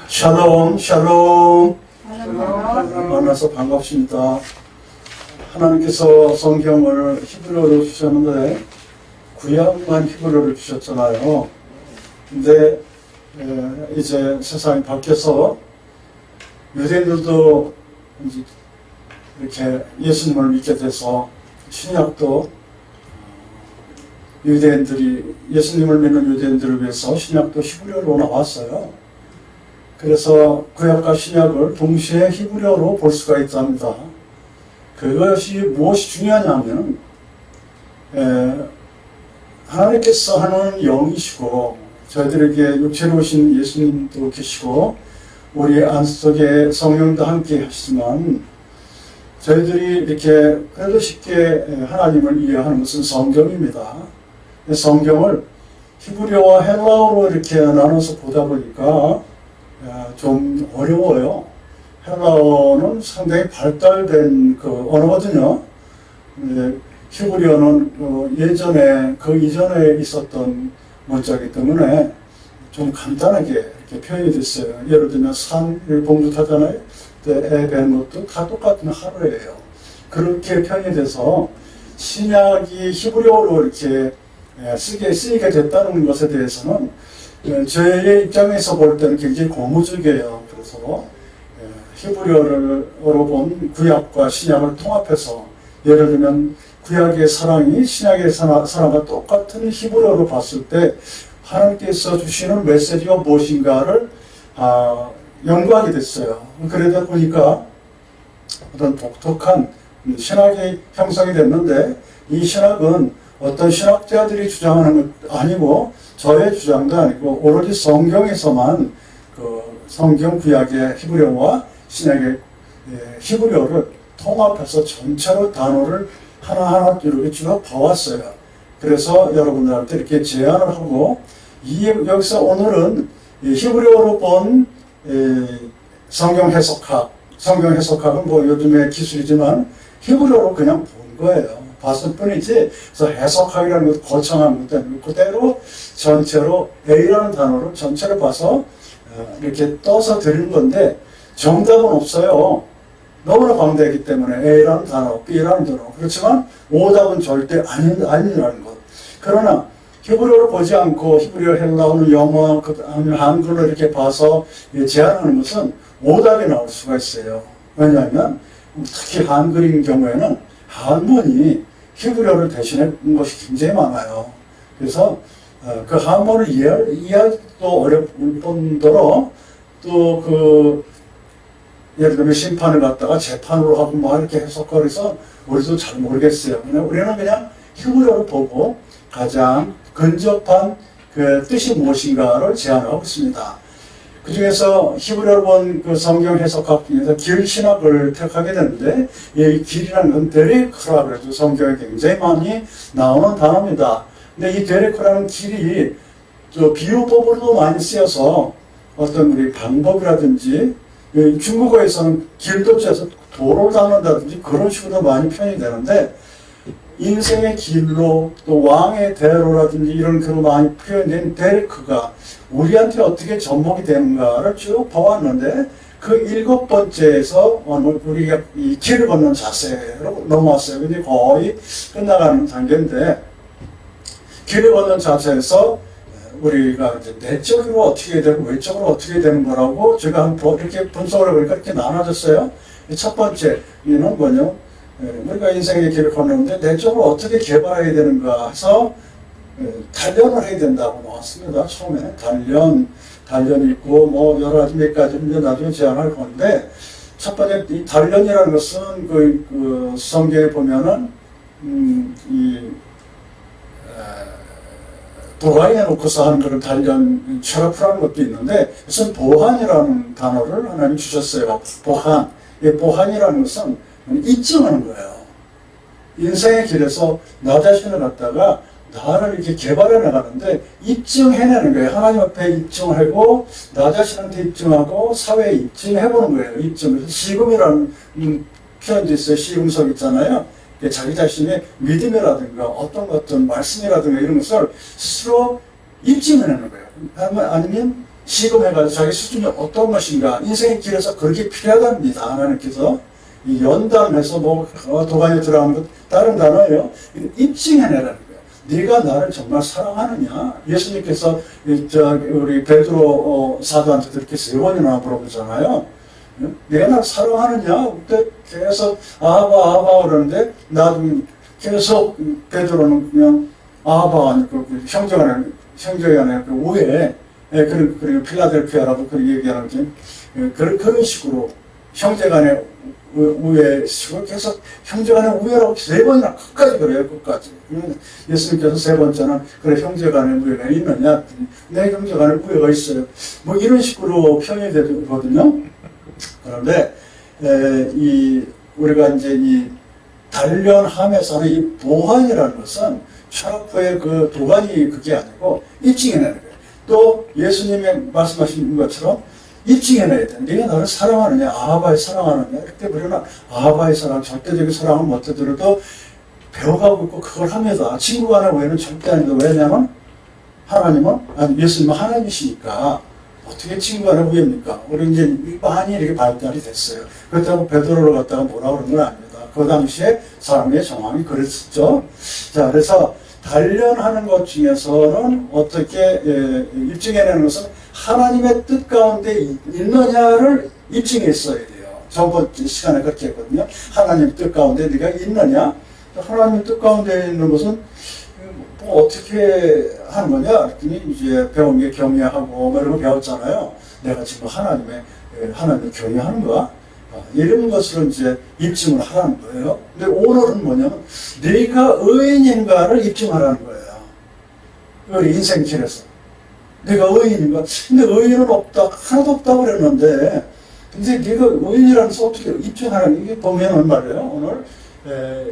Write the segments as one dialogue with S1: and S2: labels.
S1: 샬롬, 샬롬. 만나서 반갑습니다. 하나님께서 성경을 히브리어로 주셨는데, 구약만 히브리어를 주셨잖아요. 근데, 이제 세상이 바뀌어서, 유대인들도 이제 이렇게 예수님을 믿게 돼서, 신약도 유대인들이, 예수님을 믿는 유대인들을 위해서 신약도 히브리어로 나왔어요. 그래서 구약과 신약을 동시에 히브리어로 볼 수가 있답니다. 그것이 무엇이 중요하냐면 하나님께서 하는 영이시고 저희들에게 육체로 오신 예수님도 계시고 우리 안속에 성령도 함께 하시지만 저희들이 이렇게 그래도 쉽게 하나님을 이해하는 것은 성경입니다. 성경을 히브리어와 헬라어로 이렇게 나눠서 보다 보니까 좀 어려워요. 헬라어는 상당히 발달된 그 언어거든요. 히브리어는 예전에 그 이전에 있었던 문자이기 때문에 좀 간단하게 이렇게 표현이 됐어요. 예를 들면 산 봉투타잖아요. 에베노트 다 똑같은 하루예요. 그렇게 표현이 돼서 신약이 히브리어로 이렇게 쓰이게 됐다는 것에 대해서는 저의 입장에서 볼 때는 굉장히 고무적이에요. 그래서 히브리어로 본 구약과 신약을 통합해서 예를 들면 구약의 사랑이 신약의 사랑과 똑같은 히브리어로 봤을 때 하나님께서 주시는 메시지가 무엇인가를 연구하게 됐어요. 그러다 보니까 어떤 독특한 신학이 형성이 됐는데 이 신학은 어떤 신학자들이 주장하는 것 아니고 저의 주장도 아니고 오로지 성경에서만 그 성경 구약의 히브리어와 신약의 히브리어를 통합해서 전체로 단어를 하나하나 이렇게 쭉 봐왔어요. 그래서 여러분들한테 이렇게 제안을 하고 여기서 오늘은 히브리어로 본 성경 해석학은 뭐 요즘의 기술이지만 히브리어로 그냥 본 거예요. 봤을 뿐이지, 그래서 해석학이라는 것도 거창한 것도 아니고 그대로 전체로 A라는 단어를 전체를 봐서 이렇게 떠서 드리는 건데 정답은 없어요. 너무나 광대하기 때문에 A라는 단어, B라는 단어. 그렇지만 오답은 절대 아니라는 것. 그러나 히브리어를 보지 않고 히브리어, 헬라어는 영어, 한글로 이렇게 봐서 제안하는 것은 오답이 나올 수가 있어요. 왜냐하면 특히 한글인 경우에는 한문이 히브리어를 대신한 것이 굉장히 많아요. 그래서 그 한문을 이해하기도 어려울 뿐더러 또 그 예를 들면 심판을 갖다가 재판으로 하고 뭐 이렇게 해석하고 그래서 우리도 잘 모르겠어요. 우리는 그냥 히브리어를 보고 가장 근접한 그 뜻이 무엇인가를 제안하고 있습니다. 그 중에서 히브리어를 본 그 성경 해석학 중에서 길신학을 택하게 되는데, 이 길이라는 건 데레크라고 해서 성경에 굉장히 많이 나오는 단어입니다. 근데 이 데레크라는 길이 비유법으로도 많이 쓰여서 어떤 우리 방법이라든지, 중국어에서는 길도 짜서 도로를 닦는다든지 그런 식으로 많이 표현이 되는데, 인생의 길로 또 왕의 대로라든지 이런 그런 많이 표현된 데레크가 우리한테 어떻게 접목이 되는가를 쭉 봐왔는데 그 7번째에서 우리가 이 길을 걷는 자세로 넘어왔어요. 근데 거의 끝나가는 단계인데 길을 걷는 자세에서 우리가 이제 내적으로 어떻게 되고 외적으로 어떻게 되는 거라고 제가 한번 이렇게 분석을 해보니까 이렇게 나눠졌어요. 첫 번째는 뭐냐? 우리가 인생의 길을 걷는데 내적으로 어떻게 개발해야 되는가 해서 단련을 해야 된다고 나왔습니다. 처음에 단련이 있고 뭐 여러 가지 몇 가지는 나중에 제안할 건데 첫 번째 이 단련이라는 것은 그 성경에 보면은 보관해 놓고서 하는 그런 단련 철학이라는 것도 있는데 그것은 보환이라는 단어를 하나님 주셨어요. 보환. 이 보환이라는 것은 입증하는 거예요. 인생의 길에서 나 자신을 갖다가 나를 이렇게 개발해 나가는데 입증해내는 거예요. 하나님 앞에 입증하고 나 자신한테 입증하고 사회에 입증해보는 거예요. 입증. 시금이라는 표현도 있어요. 시금석 있잖아요. 자기 자신의 믿음이라든가 어떤 말씀이라든가 이런 것을 스스로 입증해내는 거예요. 아니면 시금해가지고 자기 수준이 어떤 것인가, 인생의 길에서 그렇게 필요하답니다. 하나님께서 이 연단해서 뭐 도가니에 들어가는 것 다른 단어예요. 입증해내라는 거예요. 네가 나를 정말 사랑하느냐? 예수님께서 우리 베드로 사도한테 그렇게 3번이나 물어보잖아요. 내가 나를 사랑하느냐? 그때 계속 아바 그러는데 나도 계속 베드로는 그냥 아바 아니고 형제간의 그 우애, 그리고 필라델피아라고 그 얘기하는 그런 식으로 형제간의 우애식으로 계속 형제간의 우애라고 3번이나 끝까지 그래요. 끝까지. 예수님께서 3번째는 그래 형제간의 우애가 있느냐? 내 형제간의 우애가 있어요. 뭐 이런 식으로 표현이 되거든요. 그런데 우리가 이제 이 단련함에서는 이 보완이라는 것은 철학포의 그 도가니 그게 아니고 입증해내는 거예요. 또 예수님의 말씀하신 것처럼 입증해내야 돼. 네가 나를 사랑하느냐, 아바의 사랑하느냐. 이렇게 보려나 아바의 사랑, 절대적인 사랑은 못해들어도 배워가고 있고 그걸 합니다. 친구 간의 오해는 절대 아니다. 왜냐하면 예수님은 하나님이시니까 어떻게 친구 간의 오해입니까? 우리 이제 많이 이렇게 발달이 됐어요. 그렇다고 베드로를 갖다가 뭐라 그런 건 아닙니다. 그 당시에 사람의 정황이 그랬었죠. 자, 그래서 단련하는 것 중에서는 어떻게 입증해내는 것은 하나님의 뜻 가운데 있느냐를 입증했어야 돼요. 저번 시간에 그렇게 했거든요. 하나님 뜻 가운데 네가 있느냐? 하나님 뜻 가운데 있는 것은 뭐 어떻게 하는 거냐? 그랬더니 이제 배운 게 경외하고 뭐 이런 거 배웠잖아요. 내가 지금 하나님을 경외하는 거야? 이런 것을 이제 입증을 하라는 거예요. 근데 오늘은 뭐냐면 네가 의인인가를 입증하라는 거예요. 우리 인생길에서 내가 의인인가? 근데 의인은 없다, 하나도 없다고 그랬는데 근데 네가 의인이라는 것을 어떻게 입증하라는 게 보면은 말이에요. 오늘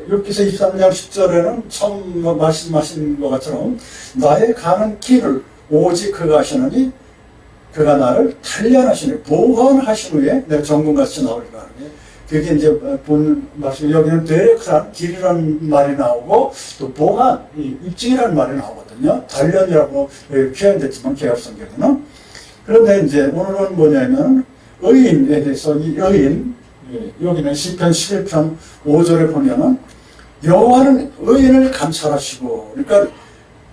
S1: 욥기서 23장 10절에는 처음 말씀하신 것 것처럼 나의 가는 길을 오직 그가 하시느니 그가 나를 단련하시니 보완하신 후에 내가 정금같이 나오리라 하는 게 그게 이제 본 말씀 여기는 되레크란 길이라는 말이 나오고 또 보완, 입증이라는 말이 나오거든요. 단련이라고 표현됐지만 개혁성경에는. 그런데 이제 오늘은 뭐냐면 의인에 대해서 이 의인 여기는 시편 11편 5절에 보면은 여호와는 의인을 감찰하시고 그러니까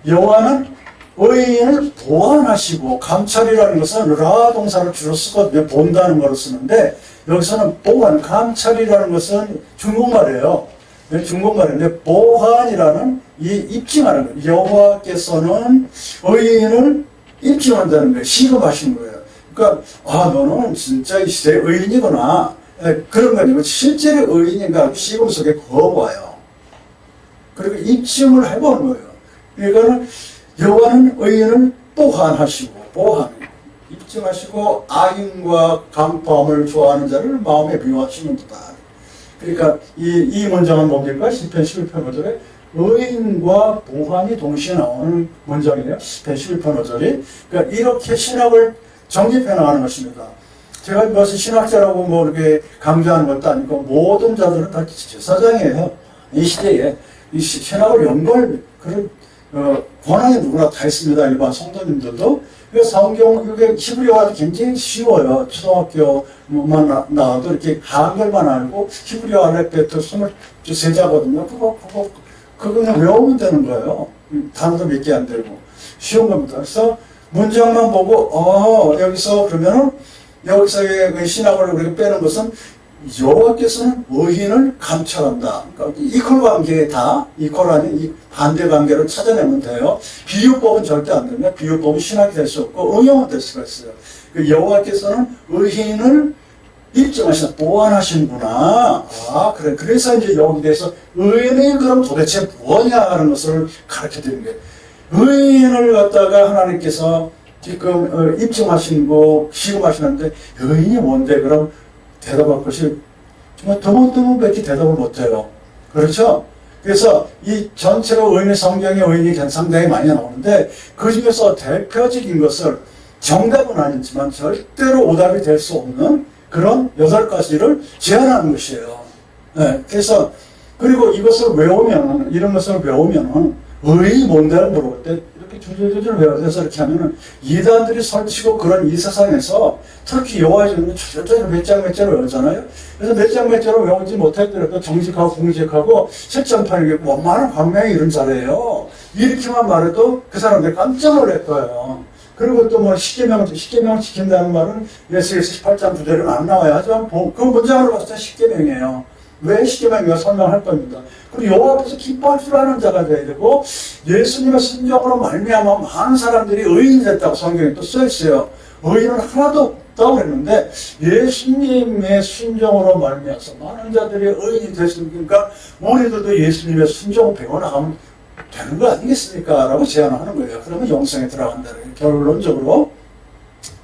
S1: 여호와는 의인을 보완하시고 감찰이라는 것은 라 동사를 주로 쓰거든요. 본다는 거로 쓰는데 여기서는 보완, 감찰이라는 것은 중국말이에요. 중국말인데 보완이라는 이 입증하는 거예요. 여호와께서는 의인을 입증한다는 거예요. 시급하시는 거예요. 그러니까 너는 진짜 이 시대의 의인이구나. 그런 거 아니고 실제로 의인인가 시급 속에 그어봐요. 그리고 입증을 해보는 거예요. 그러니까 여호와는 의인을 보완하시고 입증하시고 악인과 강포함을 좋아하는 자를 마음에 미워하시는도다. 그러니까 이 문장은 뭡니까? 시편 11편 5절에 의인과 보완이 동시에 나오는 문장이에요. 시편 11편 5절이. 그러니까 이렇게 신학을 정립해 나가는 것입니다. 제가 무슨 신학자라고 뭐 이렇게 강조하는 것도 아니고 모든 자들은 다 제사장이에요. 이 시대에 이 신학을 연구할 그런 권한이 누구나 다 있습니다. 일반 성도님들도. 그래서 성경, 이게 히브리어가 굉장히 쉬워요. 초등학교만 나와도 이렇게 한글만 알고 히브리어 알파벳도 23자거든요. 그거 그냥 외우면 되는 거예요. 단어도 몇 개 안 되고. 쉬운 겁니다. 그래서 문장만 보고, 여기서 그러면은, 여기서의 신학을 우리가 빼는 것은 여호와께서는 의인을 감찰한다. 그러니까 이퀄 관계에 다 이퀄 아닌 이 반대 관계를 찾아내면 돼요. 비유법은 절대 안 됩니다. 비유법은 신학이 될 수 없고 응용은 될 수가 있어요. 그 여호와께서는 의인을 입증하시나 보완하시는구나. 그래. 그래서 이제 여기 대해서 의인이 그럼 도대체 뭐냐 하는 것을 가르쳐 드리는 거예요. 의인을 갖다가 하나님께서 지금 입증하시고 시험하시는데 의인이 뭔데 그럼 대답할 것이 정말 드문드문밖에 대답을 못해요. 그렇죠? 그래서 이 전체로 의인의 성경에 의인이 상당히 많이 나오는데 그 중에서 대표적인 것을 정답은 아니지만 절대로 오답이 될 수 없는 그런 8가지를 제안하는 것이에요. 네, 그래서 그리고 이것을 외우면 이런 것을 외우면 의인이 뭔데를 물어볼 때 이렇게 줄줄줄 외워서 이렇게 하면은 이단들이 설치고 그런 이 세상에서 특히 여호와의 전은 줄줄줄 몇 장 몇 장을 외우잖아요. 그래서 몇 장 몇 장을 외우지 못했더라도 정직하고 공직하고 실전판이고 원만한 광명이 이런 자래요. 이렇게만 말해도 그 사람들이 깜짝 놀랄 거예요. 그리고 또 뭐 십계명을 지킨다는 말은 예수께서 18장 9절은 안 나와요. 하지만 그 문장으로 봤을 때 십계명이에요. 왜 십계명이가 설명할 겁니다. 그리고 여호와 앞에서 기뻐할 줄 아는 자가 되어야 되고 예수님의 순종으로 말미암아 많은 사람들이 의인이 됐다고 성경에 또 써있어요. 의인은 하나도 없다고 했는데 예수님의 순종으로 말미암아서 많은 자들이 의인이 됐으니까 우리들도 예수님의 순종을 배워나가면 되는 거 아니겠습니까? 라고 제안하는 거예요. 그러면 영생에 들어간다. 결론적으로.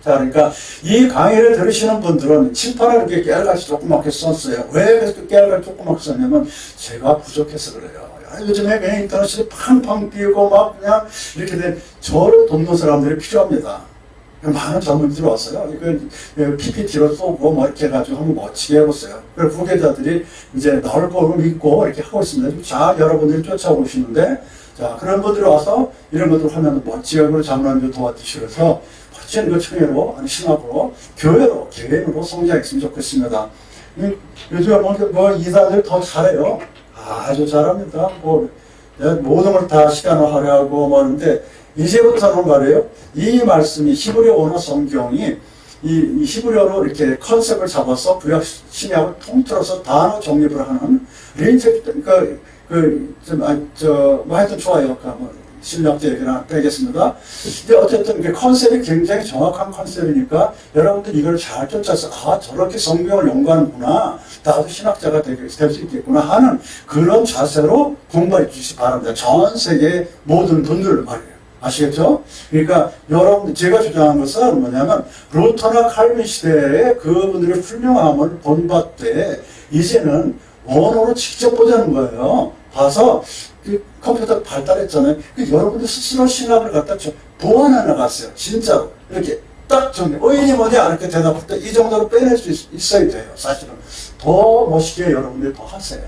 S1: 자, 그러니까 이 강의를 들으시는 분들은 칠판을 이렇게 깨알같이 조그맣게 썼어요. 왜 그렇게 깨알같이 조그맣게 썼냐면 제가 부족해서 그래요. 요즘에 그냥 인터넷이 팡팡 뛰고 막 그냥 이렇게 된 저를 돕는 사람들이 필요합니다. 많은 전문들이 왔어요. 이거 PPT로 쏘고 뭐 이렇게 해가지고 한번 멋지게 해보세요. 그리고 후계자들이 이제 나올 거를 믿고 이렇게 하고 있습니다. 자, 여러분들이 쫓아오시는데, 자, 그런 분들이 와서 이런 것들 하면 멋지게 장로님도 도와주시면서 멋진 그 청회로, 신학으로, 교회로, 개인으로 성장했으면 좋겠습니다. 요즘에 뭐 이사들 더 잘해요. 아주 잘합니다. 뭐, 모든 걸 다 시간화하려고 뭐 하는데, 이제부터는 말이에요. 이 말씀이 히브리어 원어 성경이 이 히브리어로 이렇게 컨셉을 잡아서 구약 신약을 통틀어서 단어 정립을 하는 린체 뭐 하여튼 좋아요. 실력자 얘기나 빼겠습니다. 근데 어쨌든 그 컨셉이 굉장히 정확한 컨셉이니까 여러분들 이걸 잘 쫓아서 아 저렇게 성경을 연구하는구나 나도 신학자가 될 수 있겠구나 하는 그런 자세로 공부해 주시기 바랍니다. 전 세계 모든 분들 말이에요. 아시겠죠? 그러니까 여러분 제가 주장한 것은 뭐냐면 루터나 칼빈 시대에 그분들의 훌륭함을 본받되 이제는 원어로 직접 보자는 거예요. 봐서 그 컴퓨터 발달했잖아요. 여러분들 스스로 신학을 갖다 보완해 나갔어요. 진짜로 이렇게 딱 정리. 의인이 뭐냐 이렇게 대답할 때 이 정도로 빼낼 수 있어야 돼요. 사실은 더 멋있게 여러분들이 더 하세요.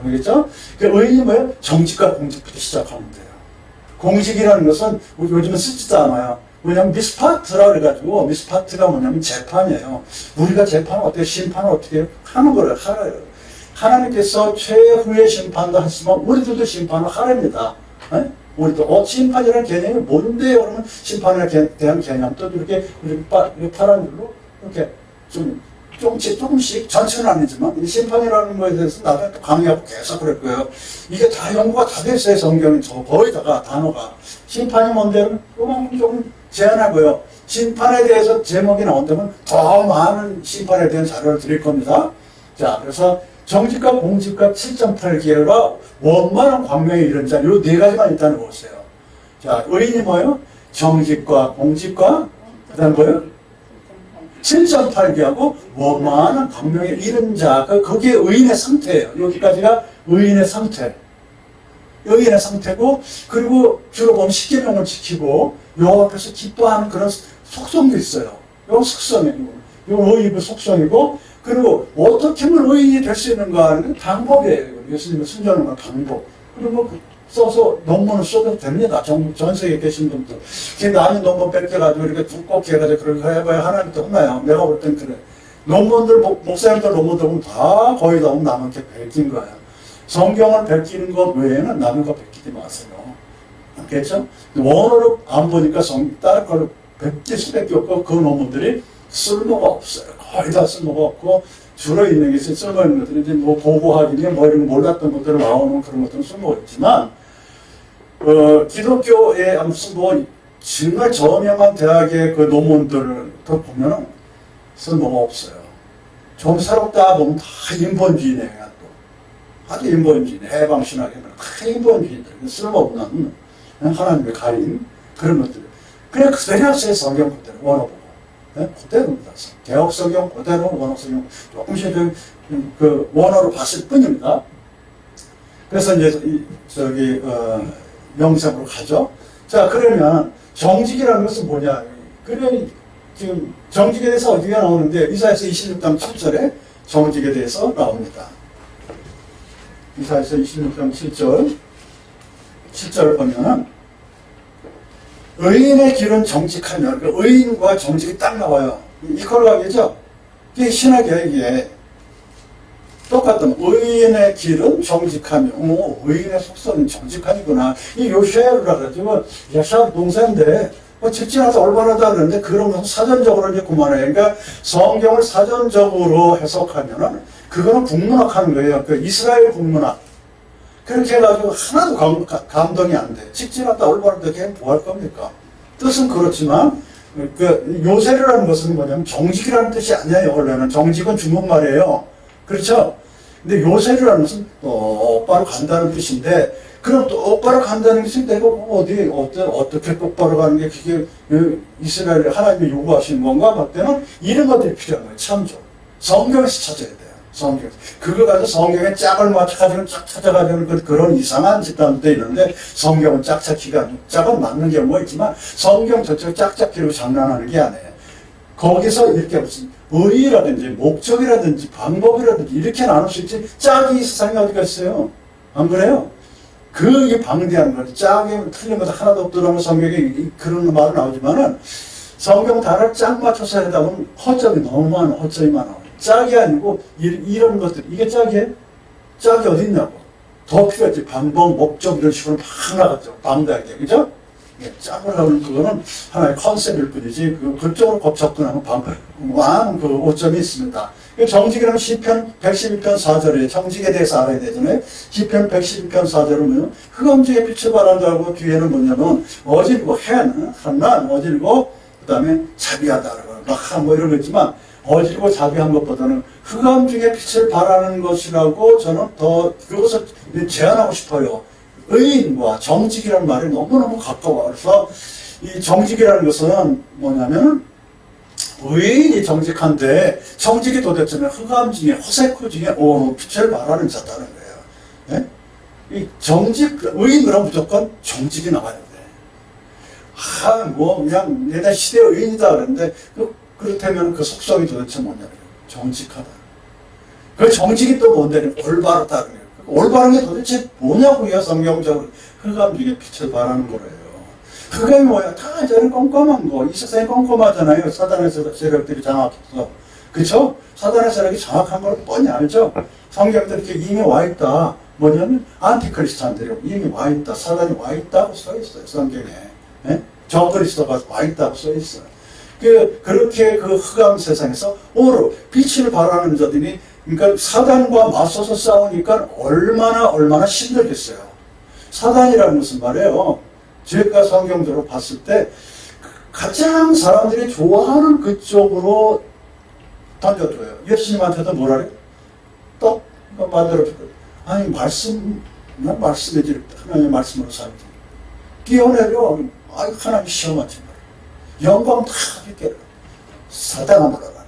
S1: 알겠죠? 의인이 뭐예요? 정직과 공직부터 시작하면 돼요. 공직이라는 것은 요즘은 쓰지도 않아요. 왜냐면 미스파트라 그래가지고 미스파트가 뭐냐면 재판이에요. 우리가 재판을 어떻게 심판을 어떻게 하는 거를 하라요. 하나님께서 최후의 심판도 하시면 우리들도 심판을 하랍니다. 네? 우리도 심판이라는 개념이 뭔데요? 그러면 심판에 대한 개념도 이렇게 파란 줄로 이렇게 조금씩 전체는 아니지만 심판이라는 거에 대해서 나중에 또 강의하고 계속 그럴 거예요. 이게 다 연구가 다 됐어요. 성경이 거의 다가 단어가 심판이 뭔데는 요만큼 좀 제한하고요. 심판에 대해서 제목이 나온다면 더 많은 심판에 대한 자료를 드릴 겁니다. 자, 그래서 정직과 공직과 7.8개와 원만한 광명에 이른 자, 요 네 가지만 일단 보세요. 자, 의인이 뭐예요? 정직과 공직과 그다음 뭐예요? 7.8개하고 원만한 광명에 이른 자가 그게 의인의 상태예요. 여기까지가 의인의 상태. 의인의 상태고 그리고 주로 보면 십계명을 지키고 여호와 앞에서 기뻐하는 그런 속성도 있어요. 요 속성이고 요 의인의 속성이고 그리고 어떻게 하면 의인이 될 수 있는가 하는 방법이에요. 예수님의 순종하는 방법. 그리고 써서 논문을 써도 됩니다. 전 세계에 계신 분들. 남이 논문 뺏겨가지고 이렇게 두껍게 해가지고 그렇게 해봐야 하나님도 혼나요. 내가 볼 땐 그래. 논문들, 목사님들 논문들 보면 다 거의 다 남한테 베낀 거예요. 성경을 베끼는 것 외에는 남의 거 베끼지 마세요. 알겠죠? 원어로 안 보니까 다른 걸 베낄 수밖에 없고 그 논문들이 쓸모가 없어요. 거의 다 쓸모가 없고 주로 있는 게 쓸모 있는 것들이 이제 뭐 보고하기니 뭐 이런 몰랐던 것들을 나오는 그런 것들은 쓸모가 있지만 기독교의 무슨 뭐 정말 저명한 대학의 그 논문들을 더 보면은 쓸모가 없어요. 좀 새롭다 보면 다 인본주의네. 또 아주 인본주의네. 해방신학에는 다 인본주의들. 쓸모없는 하나님의 가린 그런 것들. 그냥 그대로 제 성경 그대로 원어보고 그대로입니다. 개혁 성경 그대로 원어 성경 조금씩 그 원어로 봤을 뿐입니다. 그래서 이제 명상으로 가죠. 자, 그러면 정직이라는 것은 뭐냐? 그래 지금 정직에 대해서 어디가 나오는데 이사야서 26장 7절에 정직에 대해서 나옵니다. 이사야서 26장 7절을 보면은 의인의 길은 정직하면, 그 의인과 정직이 딱 나와요. 이퀄하게죠? 이게 신학이야, 이게. 똑같은 의인의 길은 정직하며, 의인의 속성은 정직하니구나. 이 요시아라 가지고 야샤 동사인데 직진하다 올바르다 그러는데 그런 것은 사전적으로 이제 그만해요. 그러니까 성경을 사전적으로 해석하면은 그거는 국문학 하는 거예요. 그 이스라엘 국문학. 그렇게 해가지고 하나도 감동이 안 돼. 직진하다 올바르다 걔는 뭐 할 겁니까? 뜻은 그렇지만 그 요새라는 것은 뭐냐면 정직이라는 뜻이 아니에요. 원래는 정직은 중국말이에요. 그렇죠? 근데 요새라는 것은 똑바로 간다는 뜻인데, 그럼 똑바로 간다는 것이 내가 어떻게 똑바로 가는 게 그게 이스라엘 하나님이 요구하시는 건가? 볼 때는 이런 것들이 필요한 거예요. 참조. 성경에서 찾아야 돼요. 성경. 그거 가지고 성경에 짝을 맞춰가지고 짝 찾아가지고 그런 이상한 집단도 있는데, 성경은 짝짝기가, 짝은 맞는 경우가 있지만, 성경 저쪽 짝짝기로 장난하는 게 아니에요. 거기서 이렇게 무슨 의의라든지 목적이라든지 방법이라든지 이렇게 나눌 수 있지, 짝이 이 세상에 어디가 있어요? 안 그래요? 그 방대한 것, 짝이 틀린 것 하나도 없더라면 성경에 그런 말은 나오지만은, 성경 단어를 짝 맞춰서 하다 보면 허점이 너무 많아, 허점이 많아. 짝이 아니고 이런 것들, 이게 짝이에요? 짝이 어디 있냐고. 더 필요하지. 방법, 목적 이런 식으로 막 나갔죠. 방대하게. 그죠? 짝을 하는 그거는 하나의 컨셉일 뿐이지, 그쪽으로 접근하는 왕, 오점이 있습니다. 정직이라는 시편 112편 4절에 정직에 대해서 알아야 되잖아요. 시편 112편 4절은 흑암중에 빛을 발한다고 뒤에는 뭐냐면, 어질고, 한난, 어질고, 그 다음에 자비하다. 뭐 이런 거 있지만, 어질고 자비한 것보다는 흑암 중에 빛을 발하는 것이라고 저는 더 그것을 제안하고 싶어요. 의인과 정직이라는 말이 너무너무 가까워. 그래서 이 정직이라는 것은 뭐냐면 의인이 정직한데, 정직이 도대체 흑암 중에 호세코 중에 빛을 발하는 자다는 거예요. 예? 이 정직, 의인으로 무조건 정직이 나와야 돼. 그냥 내가 시대 의인이다 그러는데 그렇다면 그 속성이 도대체 뭐냐면 정직하다. 그 정직이 또 뭔데? 올바르다. 올바른 게 도대체 뭐냐고요, 성경적으로. 흑암 중에 빛을 발하는 거래요. 흑암이 뭐야? 다 저는 껌껌한 거. 이 세상이 껌껌하잖아요. 사단의 세력들이 장악해서. 그쵸? 사단의 세력이 장악한 걸 뻔히 알죠? 성경에 이렇게 이미 와 있다. 뭐냐면, 안티크리스찬들이 이미 와 있다. 사단이 와 있다고 써 있어요, 성경에. 예? 저그리스도가 와 있다고 써 있어요. 그렇게 그 흑암 세상에서 오로 빛을 발하는 자들이, 그러니까 사단과 맞서서 싸우니까 얼마나 힘들겠어요. 사단이라는 것은 말이에요. 제가 성경적으로 봤을 때 가장 사람들이 좋아하는 그쪽으로 던져줘요. 예수님한테도 뭐라 그래요? 떡 만들어줄 거예요. 아니, 난 말씀이지. 하나님의 말씀으로 살지. 뛰어내려. 아니, 하나님 시험하지 마라. 영광 다 이렇게 사단아 물어라.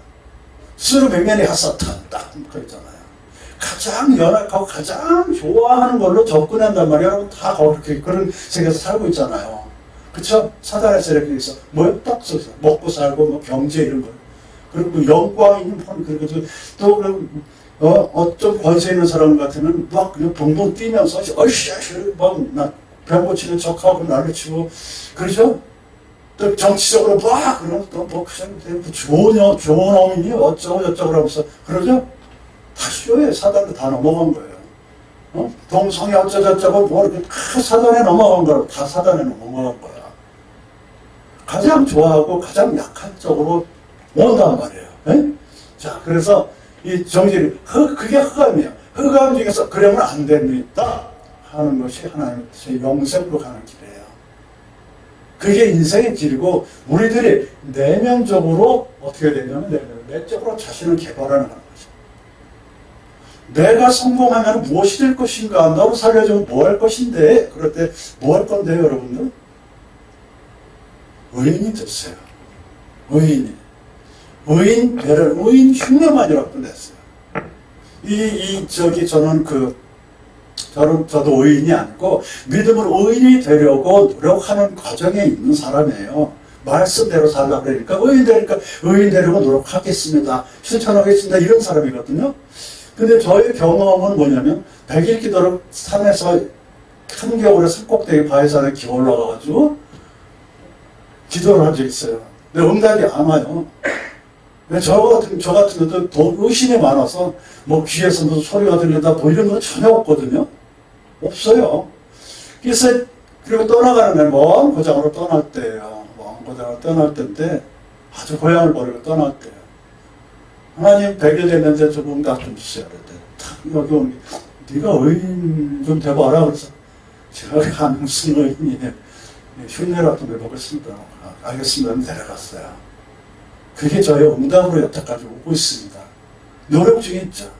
S1: 스르메메니 하사탄 딱 그랬잖아요. 가장 연약하고 가장 좋아하는 걸로 접근한단 말이에요. 여러분 다 그렇게 그런 세계에서 살고 있잖아요. 그쵸? 사단의 세력에 있어. 뭐요? 딱 써서 먹고 살고 뭐 경제 이런 거. 그리고 영광 있는 폰 그리고 또 좀 권세 있는 사람 같으면 막 그냥 붕붕 뛰면서 어이씨 막병 고치는 척하고 난리 치고 그러죠? 또 정치적으로 그러면 또 그냥 좋은 어민이 어쩌고 저쩌고 하면서 그러죠? 다 쇼에 사단도 다 넘어간 거예요. 동성이 어쩌고저쩌고 뭐 이렇게 다 사단에 넘어간 거라고. 다 사단에 넘어간 거야. 가장 좋아하고 가장 약한 쪽으로 온단 말이에요. 에? 자, 그래서 이 정직이 그게 흑암이에요. 흑암 중에서 그러면 안 됩니다 하는 것이 하나님의 영생으로 가는 길이에요. 그게 인생의 길이고, 우리들이 내면적으로 어떻게 되냐면 내적으로 자신을 개발하는 거죠. 내가 성공하면 무엇이 될 것인가? 너를 살려주면 뭐 할 것인데? 그럴 때 뭐 할 건데요, 여러분들? 의인이 됐어요. 의인 흉내만이라고 냈어요. 저도 의인이 아니고 믿음으로 의인이 되려고 노력하는 과정에 있는 사람이에요. 말씀대로 살려고 그러니까 의인 되려고 노력하겠습니다. 실천하겠습니다. 이런 사람이거든요. 근데 저의 경험은 뭐냐면 100일 기도를 산에서 한겨울에 산꼭대기 바위산에 기어 올라가가지고 기도를 한 적 있어요. 근데 응답이 안 와요. 저 같은 것도 의심이 많아서, 뭐 귀에서 무슨 소리가 들린다, 뭐 이런 거 전혀 없거든요. 없어요. 그래서, 그리고 떠나가는 날, 먼 고장으로 떠날 때예요. 먼 고장으로 떠날 때인데, 아주 고향을 버리고 떠날 때예요. 하나님 100일 됐는데 좀 응답 좀 주세요. 그랬더니, 여기 오니, 네가 의인 좀 돼봐라. 그래서, 제가 무슨 의인이에요. 흉내라도 내보겠습니다. 알겠습니다. 내려갔어요. 그게 저의 응답으로 여태까지 오고 있습니다. 노력 중에 있죠.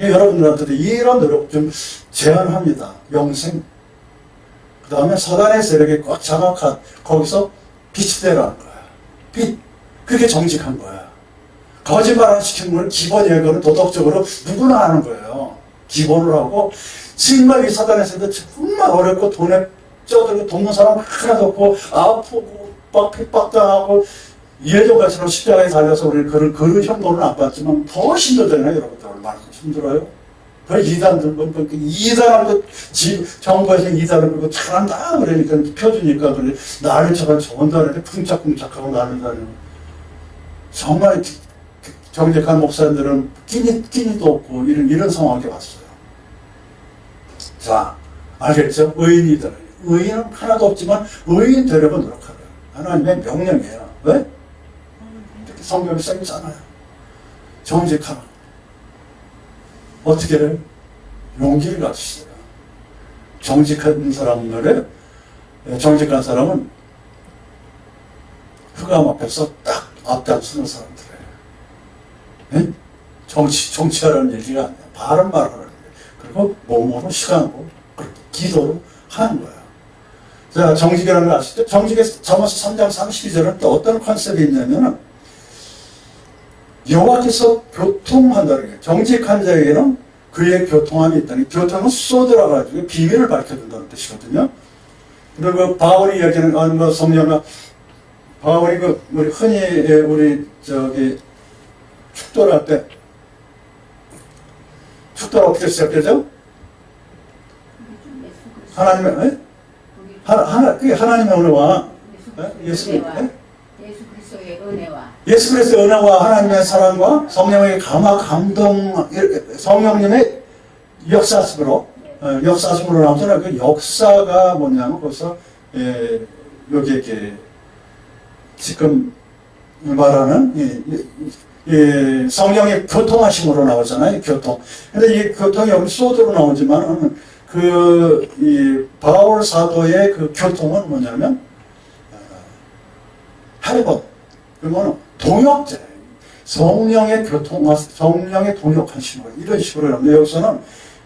S1: 여러분들한테도 이런 노력 좀 제안합니다. 영생. 그 다음에 사단의 세력에 꽉 장악한 거기서 빛이 되라는 거야. 빛. 그게 정직한 거야. 거짓말 안 시키는 건 기본이에요. 그건 도덕적으로 누구나 하는 거예요. 기본을 하고 정말 이 사단의 세력도 정말 어렵고 돈에 쪄들고 돕는 사람 하나도 없고 아프고 막 핍박당하고 예전같이는 십자가에 달려서 우리 그런 형벌은 안 받지만 더 힘들잖아요. 여러분들 얼마나 힘들어요. 그 이단들, 이단하고 정부에서 이단을 그리고 잘한다 그러니까 펴주니까 그래 나를 저런 좋은다는데 쿵짝쿵짝하고 나를 다니고 정말 정직한 목사님들은 끼니도 없고 이런 상황이 왔어요. 자, 알겠죠? 의인이다. 의인은 하나도 없지만 의인 되려고 노력하래요. 하나님의 명령이에요. 왜? 성경에 써있잖아요. 정직하라. 어떻게 해요? 용기를 가지시어요. 정직한 사람은 흑암 앞에서 딱 앞장서는 사람들이에요. 네? 정치하라는 얘기가 아니에요. 바른 말을 하는 거예요. 그리고 몸으로 시간으로 기도로 하는 거예요. 자, 정직이라는 거 아시죠? 정직의 잠언서 3장 32절은 또 어떤 컨셉이 있냐면은 여호와께서 교통한다는 거예요. 정직한 자에게는 그의 교통함이 있다니 교통은 쏟아가지고 비밀을 밝혀준다는 뜻이거든요. 그리고 바울이 이야기하는 뭐 성령아 바울이 우리 흔히 우리 축도를 할 때 축도를 어떻게 시작되죠? 하나님의 그게 하나님의 은혜와 예수 그리스도의 은혜와 하나님의 사랑과 성령의 감동, 성령님의 역사심으로 나오잖아요. 그 역사가 뭐냐면 벌써 여기 이렇게 지금 말하는 성령의 교통하심으로 나오잖아요. 교통. 근데 이 교통이 여기 소드로 나오지만 이 바울 사도의 그 교통은 뭐냐면 할번 그러면 동역제 성령의 동역하심으로 이런 식으로 하는데 여기서는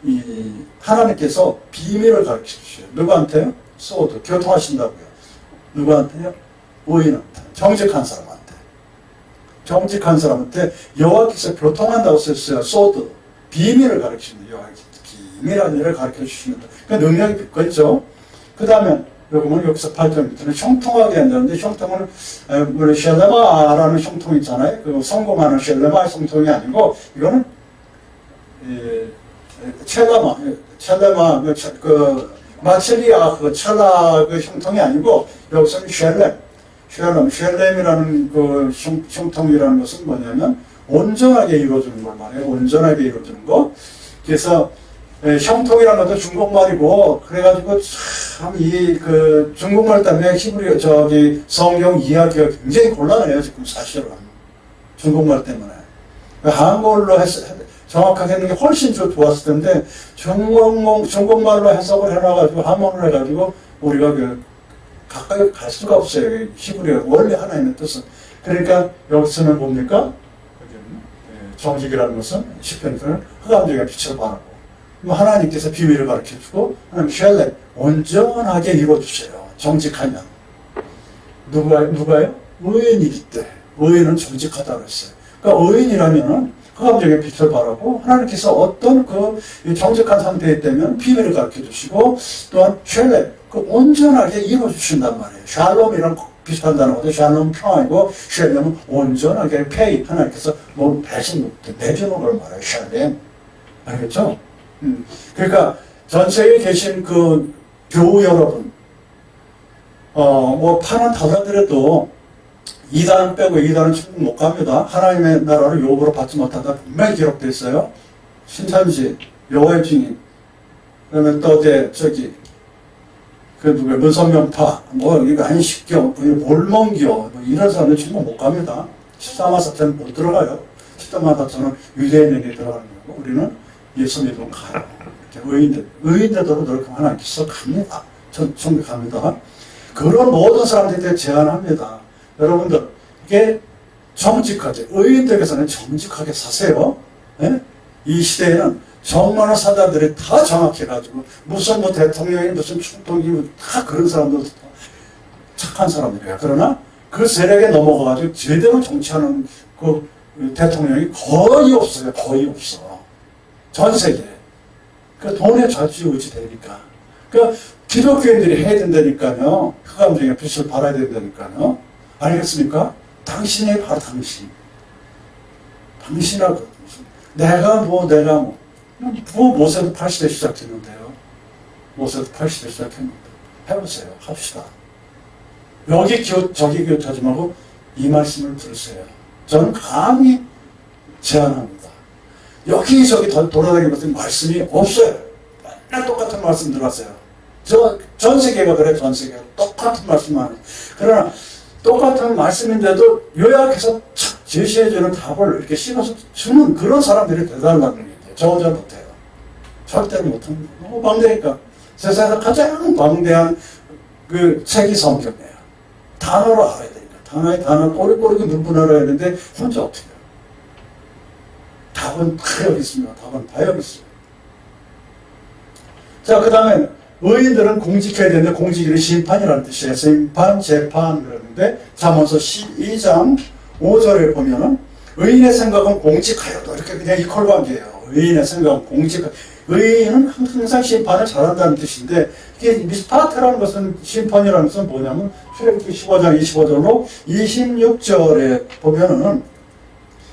S1: 이 하나님께서 비밀을 가르쳐 주셔요. 누구한테요? 소드 교통하신다고요. 누구한테요? 의인한테 정직한 사람한테 여호와께서 교통한다고 썼어요. 소드 비밀을 가르치는 여호와께서 비밀한 일을 가르쳐 주십니다. 그 능력이 있겠죠. 그 다음에 여기서 8절 밑에는 형통하게 한다는데 형통은 우리 셸레마라는 형통 있잖아요. 그 성공하는 셸레마의 형통이 아니고 이거는 첼레마 마체리아 첼라 형통이 아니고 여기서는 셸렘이라는 형통이라는 것은 뭐냐면 온전하게 이루어지는 걸 말해요. 온전하게 이루어지는 거. 그래서 형통이라는 것도 중국말이고, 그래가지고 참 중국말 때문에 성경 이야기가 굉장히 곤란해요, 지금 사실은. 중국말 때문에. 한국어로 정확하게 하는 게 훨씬 좋았을 텐데, 중국말로 해석을 해놔가지고, 함원을 해가지고, 우리가 가까이 갈 수가 없어요. 히브리어 원래 하나님의 뜻은. 그러니까 여기서는 뭡니까? 정직이라는 것은 시편에서는 흑암적인 빛을 바라고. 하나님께서 비밀을 가르쳐주고 하나님 셸렘 온전하게 이루어주세요. 정직하면 누가요? 의인이기 때 의인은 정직하다고 했어요. 그러니까 의인이라면은 흑암적인 빛을 바라고 하나님께서 어떤 정직한 상태에 있다면 비밀을 가르쳐주시고 또한 셸렘 온전하게 이루어주신단 말이에요. 샬롬이랑 비슷한 단어거든요. 샬롬 평화이고 셸렘은 온전하게 페이 하나님께서 내주는 걸 말해요. 샬렘 알겠죠? 그러니까 전 세계에 계신 교우 여러분 뭐 판은 달라들어도 2단은 빼고 2단은 천국 못 갑니다. 하나님의 나라를 요구로 받지 못한다. 분명히 기록되어 있어요. 신천지, 여호와의 증인, 그다음에 또 저기 그 누구야 문선명파, 뭐 이거 안식교, 몰몬교, 뭐 이런 사람들 천국 못 갑니다. 14만 4천은 못 들어가요. 14만 4천은 유대인에게 들어가는 거고 우리는 예수 믿으면 가요. 이렇게 의인들도 그렇게 하나님께서 갑니다. 천국 갑니다. 그런 모든 사람들한테 제안합니다. 여러분들 이게 정직하게 의인들께서는 정직하게 사세요. 예? 이 시대에는 정말 사자들이 다 정확해가지고 무슨 뭐 대통령이 무슨 충동이 다 그런 사람들 착한 사람들이에요. 그러나 그 세력에 넘어가가지고 제대로 정치하는 그 대통령이 거의 없어요. 거의 없어. 전 세계에. 그 돈에 좌지우지되니까. 그 기독교인들이 해야 된다니까요. 흑암 중에 빛을 발해야 된다니까요. 알겠습니까? 당신이 바로 당신. 당신하고 내가 뭐 모세도 80대 시작했는데요. 모세도 80대 시작했는데 해보세요. 합시다. 여기 저기 기웃하지 말고 이 말씀을 들으세요. 저는 감히 제안합니다. 여기저기 돌아다니면서 말씀이 없어요. 맨날 똑같은 말씀 들었어요. 전 세계가 그래. 전 세계가 똑같은 말씀만 해요. 그러나 똑같은 말씀인데도 요약해서 착 제시해주는 답을 이렇게 씹어서 주는 그런 사람들이 대단하다는 얘기예요. 저 혼자 못해요. 절대로 못합니다. 너무 방대니까. 세상에서 가장 방대한 그 책이 성경이에요. 단어로 알아야 되니까. 단어 꼬리꼬리 눈분할아야 되는데 혼자 어떻게 해요? 답은 다 여기 있습니다. 답은 다 여기 있어요. 자, 그 다음에 의인들은 공직해야 되는데 공직이 심판이라는 뜻이에요. 심판, 재판 그러는데 잠언서 12장 5절에 보면은 의인의 생각은 공직하여도 이렇게 그냥 이퀄 관계예요. 의인의 생각은 의인은 항상 심판을 잘한다는 뜻인데 이게 미스파테라는 것은 심판이라는 것은 뭐냐면 출애굽기 15장 25절로 26절에 보면은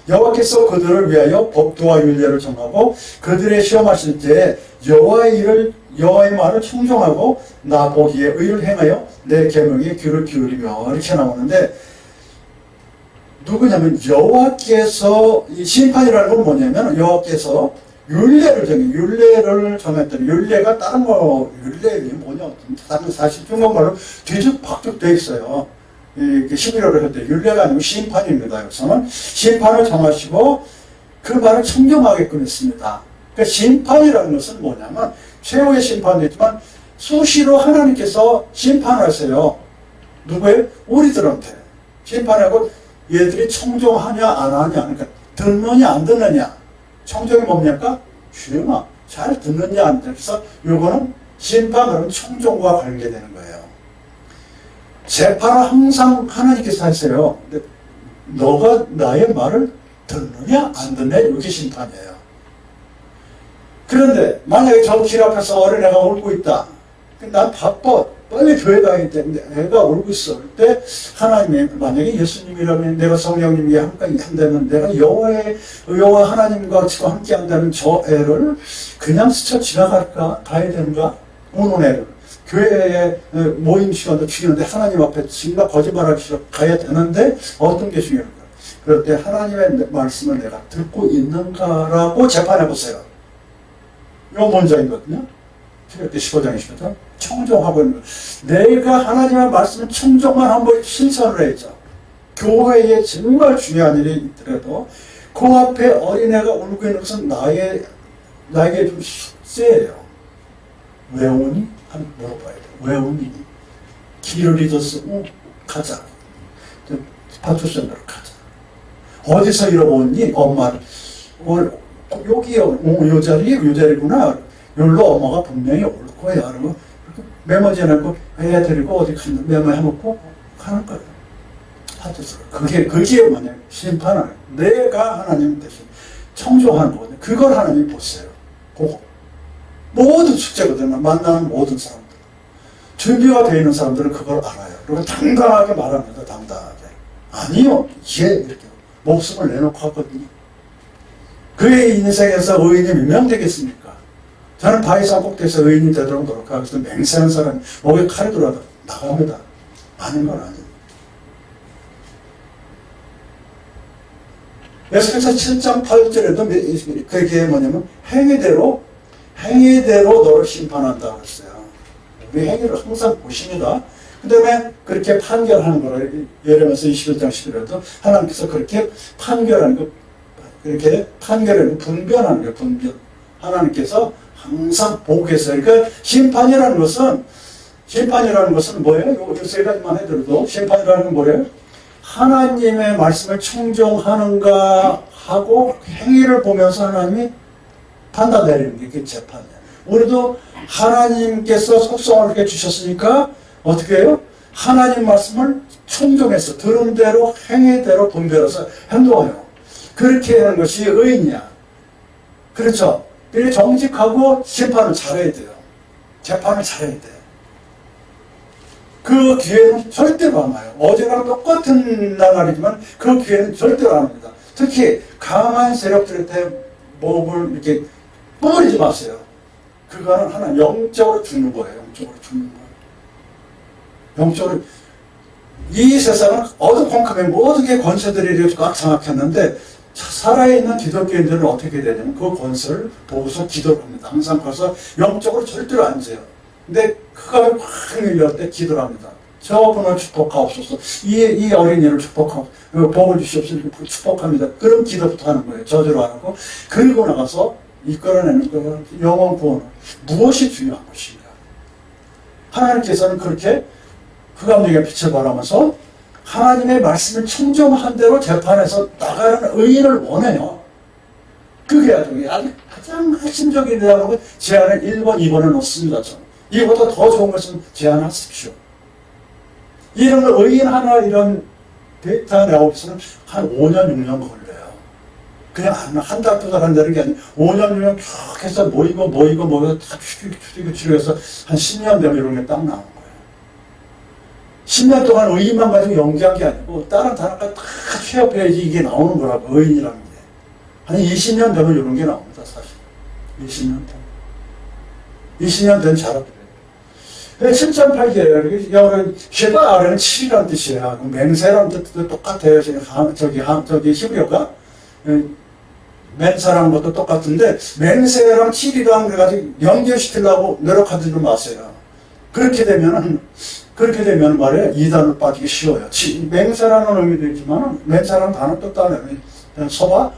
S1: 여호와께서 그들을 위하여 법도와 윤례를 정하고 그들의 시험하실 때에 여호와의 말을 청종하고 나 보기에 의를 행하여 내 계명에 귀를 기울이며 이렇게 나오는데 누구냐면 여호와께서 이 심판이라는 건 뭐냐면 여호와께서 율례를 정했더니 율례가 다른 거 율례이 뭐냐 다른 사실 중국말로 뒤죽박죽 돼 있어요. 11월을 할 때 율례가 아니고 심판입니다. 여기서는 심판을 정하시고 그 말을 청정하게끔 했습니다. 그러니까 심판이라는 것은 뭐냐면 최후의 심판도 있지만 수시로 하나님께서 심판하세요. 누구예요? 우리들한테 심판하고 얘들이 청정하냐 안 하냐 그러니까 듣느냐 안 듣느냐 청정이 뭡니까? 주영아 잘 듣느냐 안 듣느냐 그래서 요거는 심판은 청정과 관계되는 거예요. 재판은 항상 하나님께서 하세요. 근데 너가 나의 말을 듣느냐 안 듣느냐 이게 심판이에요. 그런데 만약에 저 길 앞에서 어린애가 울고 있다. 난 바빠. 빨리 교회 가야 되는데 애가 울고 있어. 그때 하나님이 만약에 예수님이라면 내가 성령님이 한다면 내가 여호와 하나님과 지금 함께 한다면 저 애를 그냥 스쳐 지나갈까? 가야 되는가? 우는 애를. 교회에 모임 시간도 중요한데 하나님 앞에 진짜 거짓말하기 싫어 가야 되는데 어떤 게 중요한가? 그럴 때 하나님의 말씀을 내가 듣고 있는가라고 재판해 보세요. 요 문장이거든요. 출애굽기 15장 20절 청정하고 있는 거예요. 내가 하나님의 말씀을 청정만 한번 실천을 했죠. 교회에 정말 중요한 일이 있더라도 그 앞에 어린애가 울고 있는 것은 나에게 좀 숙제예요. 왜 우니? 한번 물어봐야 돼. 왜 우니? 길을 잊었어. 가자. 파출소로 가자. 어디서 잃어버렸니? 엄마를. 여기요. 요 자리구나. 여기로 엄마가 분명히 올 거야. 그러고 메모지해놓고 애 데리고 어디 가는 메모해놓고 가는 거예요. 파출소로. 그게 만약 심판을 내가 하나님 대신 청정하는 거거든요. 그걸 하나님 보세요. 그거. 모든 숙제거든요. 만나는 모든 사람들. 준비가 되어 있는 사람들은 그걸 알아요. 그리고 당당하게 말합니다. 당당하게. 아니요. 이렇게 목숨을 내놓고 하거든요. 그의 인생에서 의인이 몇 명 되겠습니까? 저는 바위산 꼭대기에서 의인이 되도록 노력하고 있어서 맹세한 사람이 목에 칼이 들어와도 나갑니다. 아닌 건 아니에요. 에스겔서 7장 8절에도 그게 뭐냐면 행위대로 너를 심판한다 그랬어요. 우리 행위를 항상 보십니다. 그 다음에 그렇게 판결하는 거를 예레미야서 21장 11절에도 하나님께서 그렇게 판결하는 거, 그렇게 판결하는 분변하는 거예요. 분변. 하나님께서 항상 보고 계세요. 그러니까 심판이라는 것은 뭐예요? 요 세 가지만 해드려도 심판이라는 건 뭐예요? 하나님의 말씀을 청종하는가 하고 행위를 보면서 하나님이 판단 내리는 게 그게 재판이에요. 우리도 하나님께서 속성을 이렇게 주셨으니까 어떻게 해요? 하나님 말씀을 청종해서 들은 대로 행위대로 분별해서 행동해요. 그렇게 하는 것이 의인이야. 그렇죠? 그게 정직하고 심판을 잘해야 돼요. 재판을 잘해야 돼요. 그 기회는 절대로 안 와요. 어제랑 똑같은 나날이지만 그 기회는 절대로 안 옵니다. 특히 강한 세력들한테 몸을 이렇게 뿌리지 마세요. 그거는 하나 영적으로 죽는 거예요. 영적으로 죽는 거예요. 영적으로. 이 세상은 어두컴컴해 모든 게 권세들이 이렇게 꽉 장악했는데 살아있는 기독교인들은 어떻게 되냐면 그 권세를 보고서 기도를 합니다. 항상 가서 영적으로 절대로 안 재요. 근데 그가 확 밀려올 때 기도를 합니다. 저분을 축복하옵소서. 이 어린이를 축복하고 복을 주시옵소서. 축복합니다. 그런 기도부터 하는 거예요. 저주로 안 하고. 그리고 나가서 이끌어내는 그 영혼 구원은 무엇이 중요한 것인가. 하나님께서는 그렇게 흑암중에 빛을 발하면서 하나님의 말씀을 청정한 대로 재판에서 나가는 의인을 원해요. 그게 아주 가장 핵심적인 내용은 제안을 1번, 2번을 넣습니다. 저는. 이보다 더 좋은 것은 제안하십시오. 이런 걸 의인 하나 이런 데이터 내오기서는 한 5년, 6년 걸려요. 그냥 한 달, 두 달 한다는 게 아니라 5년, 6년 쭉 해서 모이고 다 추리해서 한 10년 되면 이런 게 딱 나오는 거예요. 10년 동안 의인만 가지고 연기한 게 아니고 다른 단어가 다 취업해야지 이게 나오는 거라고, 의인이라는 게. 한 20년 되면 이런 게 나옵니다, 사실. 20년 된. 20년 된 자라들이에요. 7.8개예요. 영어는 쉐바 아래는 7이라는 뜻이에요. 맹세라는 뜻도 똑같아요. 저기 히브리어가. 맨사라는 것도 똑같은데, 맹세랑 7이랑 가지고 연결시키려고 노력하지 마세요. 그렇게 되면 말이에요. 이단을 빠지기 쉬워요. 맹세라는 의미도 있지만, 맹세라는 단어 또 따로 소바?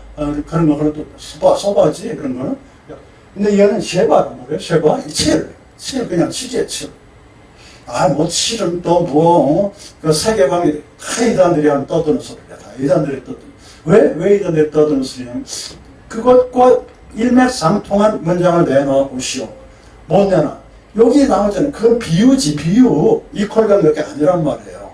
S1: 그런 거는 또 소바지, 그런 거는. 근데 얘는 쉐바란 뭐예요? 쉐바? 7 그냥 7이에요, 7. 뭐 7은 또 그 세계관이 다 이단들이 하는 떠드는 소리야. 다 이단들이 떠드는. 왜 이단들이 떠드는 소리냐면, 그것과 일맥상통한 문장을 내놔 보시오. 못 내놔. 여기 나오잖아요. 그건 비유지, 비유. 이퀄감 몇 개 아니란 말이에요.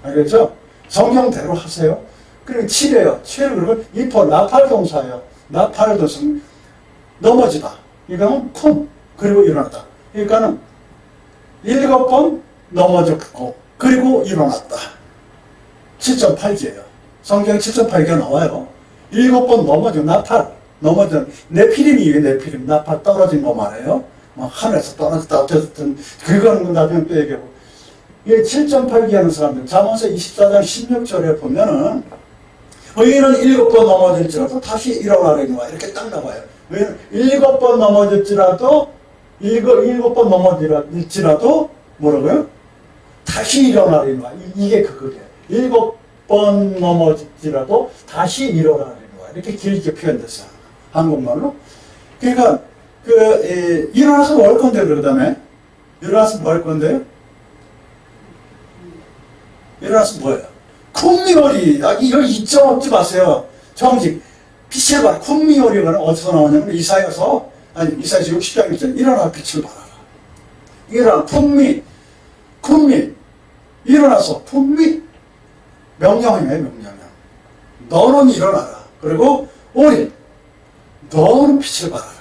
S1: 알겠죠? 성경대로 하세요. 그리고 7이에요. 7은 그러면 나팔 동사예요. 나팔 동사. 넘어지다. 이거는 쿵. 그리고 일어났다. 그러니까는 7번 넘어졌고, 그리고 일어났다. 7.8개예요. 성경에 7.8개가 나와요. 7번 나팔. 네피림이 이게 네피림. 나팔 떨어진 거 말이에요. 하늘에서 떨어졌다, 어쨌든, 그거는 나중에 또 얘기하고. 이게 7.8기 하는 사람들, 잠언서 24장 16절에 보면은, 의인은 7번 넘어질지라도 다시 일어나려니와 이렇게 딱 나와요. 왜냐면 7번 넘어질지라도, 7번 넘어질지라도, 뭐라고요? 다시 일어나려니와. 이게 그거예요. 7번 넘어질지라도 다시 일어나려니와. 이렇게 길게 표현됐어요. 한국말로. 그러니까, 일어나서 뭐 할 건데요, 그러다음에? 일어나서 뭐 할 건데요? 일어나서 뭐예요? 쿵미오리. 이거 잊지 마세요. 정직. 빛을 봐라. 쿵미오리가 어디서 나오냐면 이사야서 60장 1절. 일어나 빛을 발하라. 일어나. 쿵미. 일어나서 쿵미. 명령이에요, 명령. 너는 일어나라. 그리고 오리. 너는 빛을 발하라.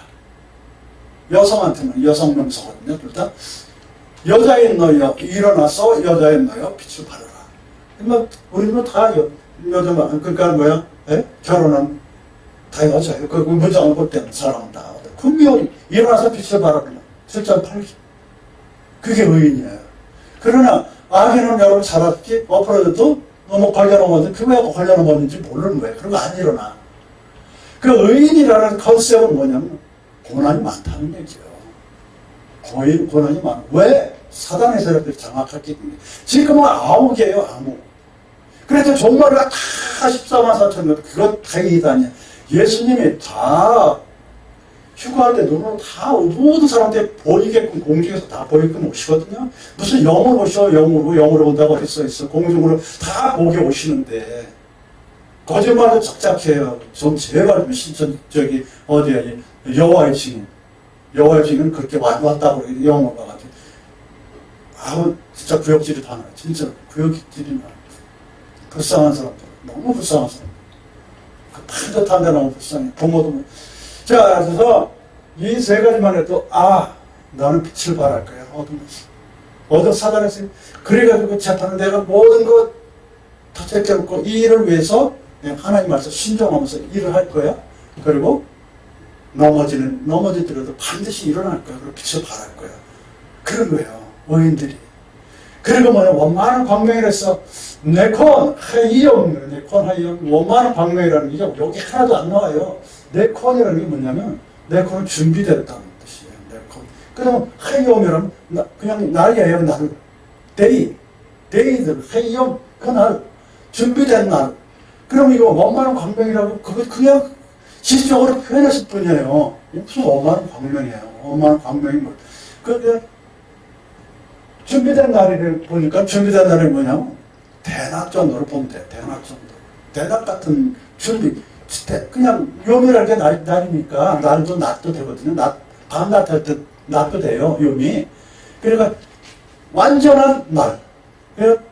S1: 여성한테는 여성 명사거든요. 둘 다. 여자인 너여 일어나서 여자인 너여 빛을 발하라. 우리는 다 여자만, 그러니까 뭐야? 결혼은 다 여자예요. 그 문장을 볼 때는 사람은 다. 군미호리 일어나서 빛을 발하라. 7.8기. 그게 의인이에요. 그러나 아기는 여러분 잘 알았지? 엎어져도 너무 걸려 넘어졌는지, 그 왜 걸려 넘어졌는지 모르는 거예요. 그런 거 안 일어나. 그 의인이라는 컨셉은 뭐냐면, 고난이 많다는 얘기죠. 거의 고난이 많아. 왜? 사단의 세력들이 장악했기 때문에. 지금은 암흑이에요, 암흑. 그래서 종말이가 다 14만 4천 명, 그것 다행이다 아니야. 예수님이 다 휴가할 때 눈으로 다 모든 사람한테 보이게끔 공중에서 다 보이게끔 오시거든요. 무슨 영으로 오셔, 영으로 온다고 어디 써있어. 공중으로 다 보게 오시는데. 거짓말도 적작해요. 좀 제발 좀 저기, 어디야, 여호와의 증인. 여호와의 증인은 그렇게 왔다고 그러고 영어로 가가지고. 아우, 진짜 구역질이 다 나요. 진짜 구역질이 나요. 불쌍한 사람들. 너무 불쌍한 사람들. 그 반듯한 데 너무 불쌍해. 부모도 뭐. 자, 그래서 이 세 가지만 해도, 나는 빛을 발할 거야. 어둠 사단에서. 그래가지고 재판은 내가 모든 것 다 제껴놓고 이 일을 위해서 하나님 말씀 순종하면서 일을 할 거야. 그리고 넘어지더라도 반드시 일어날 거야. 그리고 빛을 발할 거야. 그런 거예요. 의인들이. 그리고 원만한 광명이라서 네콘 하이엄 원만한 광명이라는 게 여기 하나도 안 나와요. 네콘이라는 게 뭐냐면 네콘은 준비됐다는 뜻이에요. 네콘. 그러면 하이엄이라면 그냥 날이에요. 날. 데이들 하이엄 그날 준비된 날. 그럼 이거 원만한 광명이라고 그거 그냥 지적으로 표현했을 뿐이에요. 무슨 원만한 광명이에요. 원만한 광명이 뭐. 그게 준비된 날을 보니까 준비된 날이 뭐냐면 대낮 정도로 보면 돼. 대낮 정도. 대낮 같은 준비. 그냥 요미라게 날이니까 날도 낮도 되거든요. 밤낮 할 때 낮도 돼요. 요미. 그러니까 완전한 날.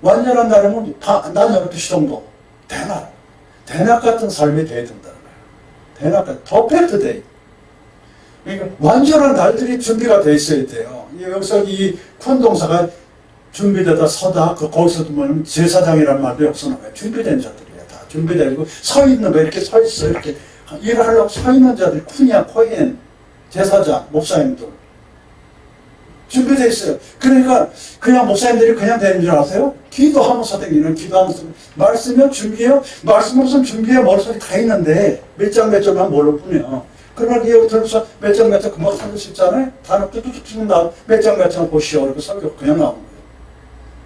S1: 완전한 날이면 낮 12시 정도. 대낮 같은 삶이 돼야 된다는 거예요. 대낮 같은 퍼펙트 데이. 그러니까 완전한 날들이 준비가 돼 있어야 돼요. 여기서 이 콘동사가 준비되다 서다, 거기서 보면 제사장이라는 말도 여기서 나와요. 준비된 자들이에요. 다 준비되고 서 있는 거 이렇게 서 있어. 이렇게 일을 하려고 서 있는 자들이 쿠니아, 코헨, 제사장, 목사님들. 준비되어 있어요. 그러니까 그냥 목사님들이 그냥 되는 줄 아세요? 기도하면서 되기는 기도하면서 말씀은 준비해요. 말씀 없으면 준비해 머릿속에 다 있는데 몇 장 몇 점만 모를 뿐이에요. 그러면 여기 들어서 몇 장 몇 장 금방 설교 수 있잖아요. 단어 뚝뚝 치는 다음 몇 장 몇 장 보시오. 그리고 설교 그냥 나오는 거예요.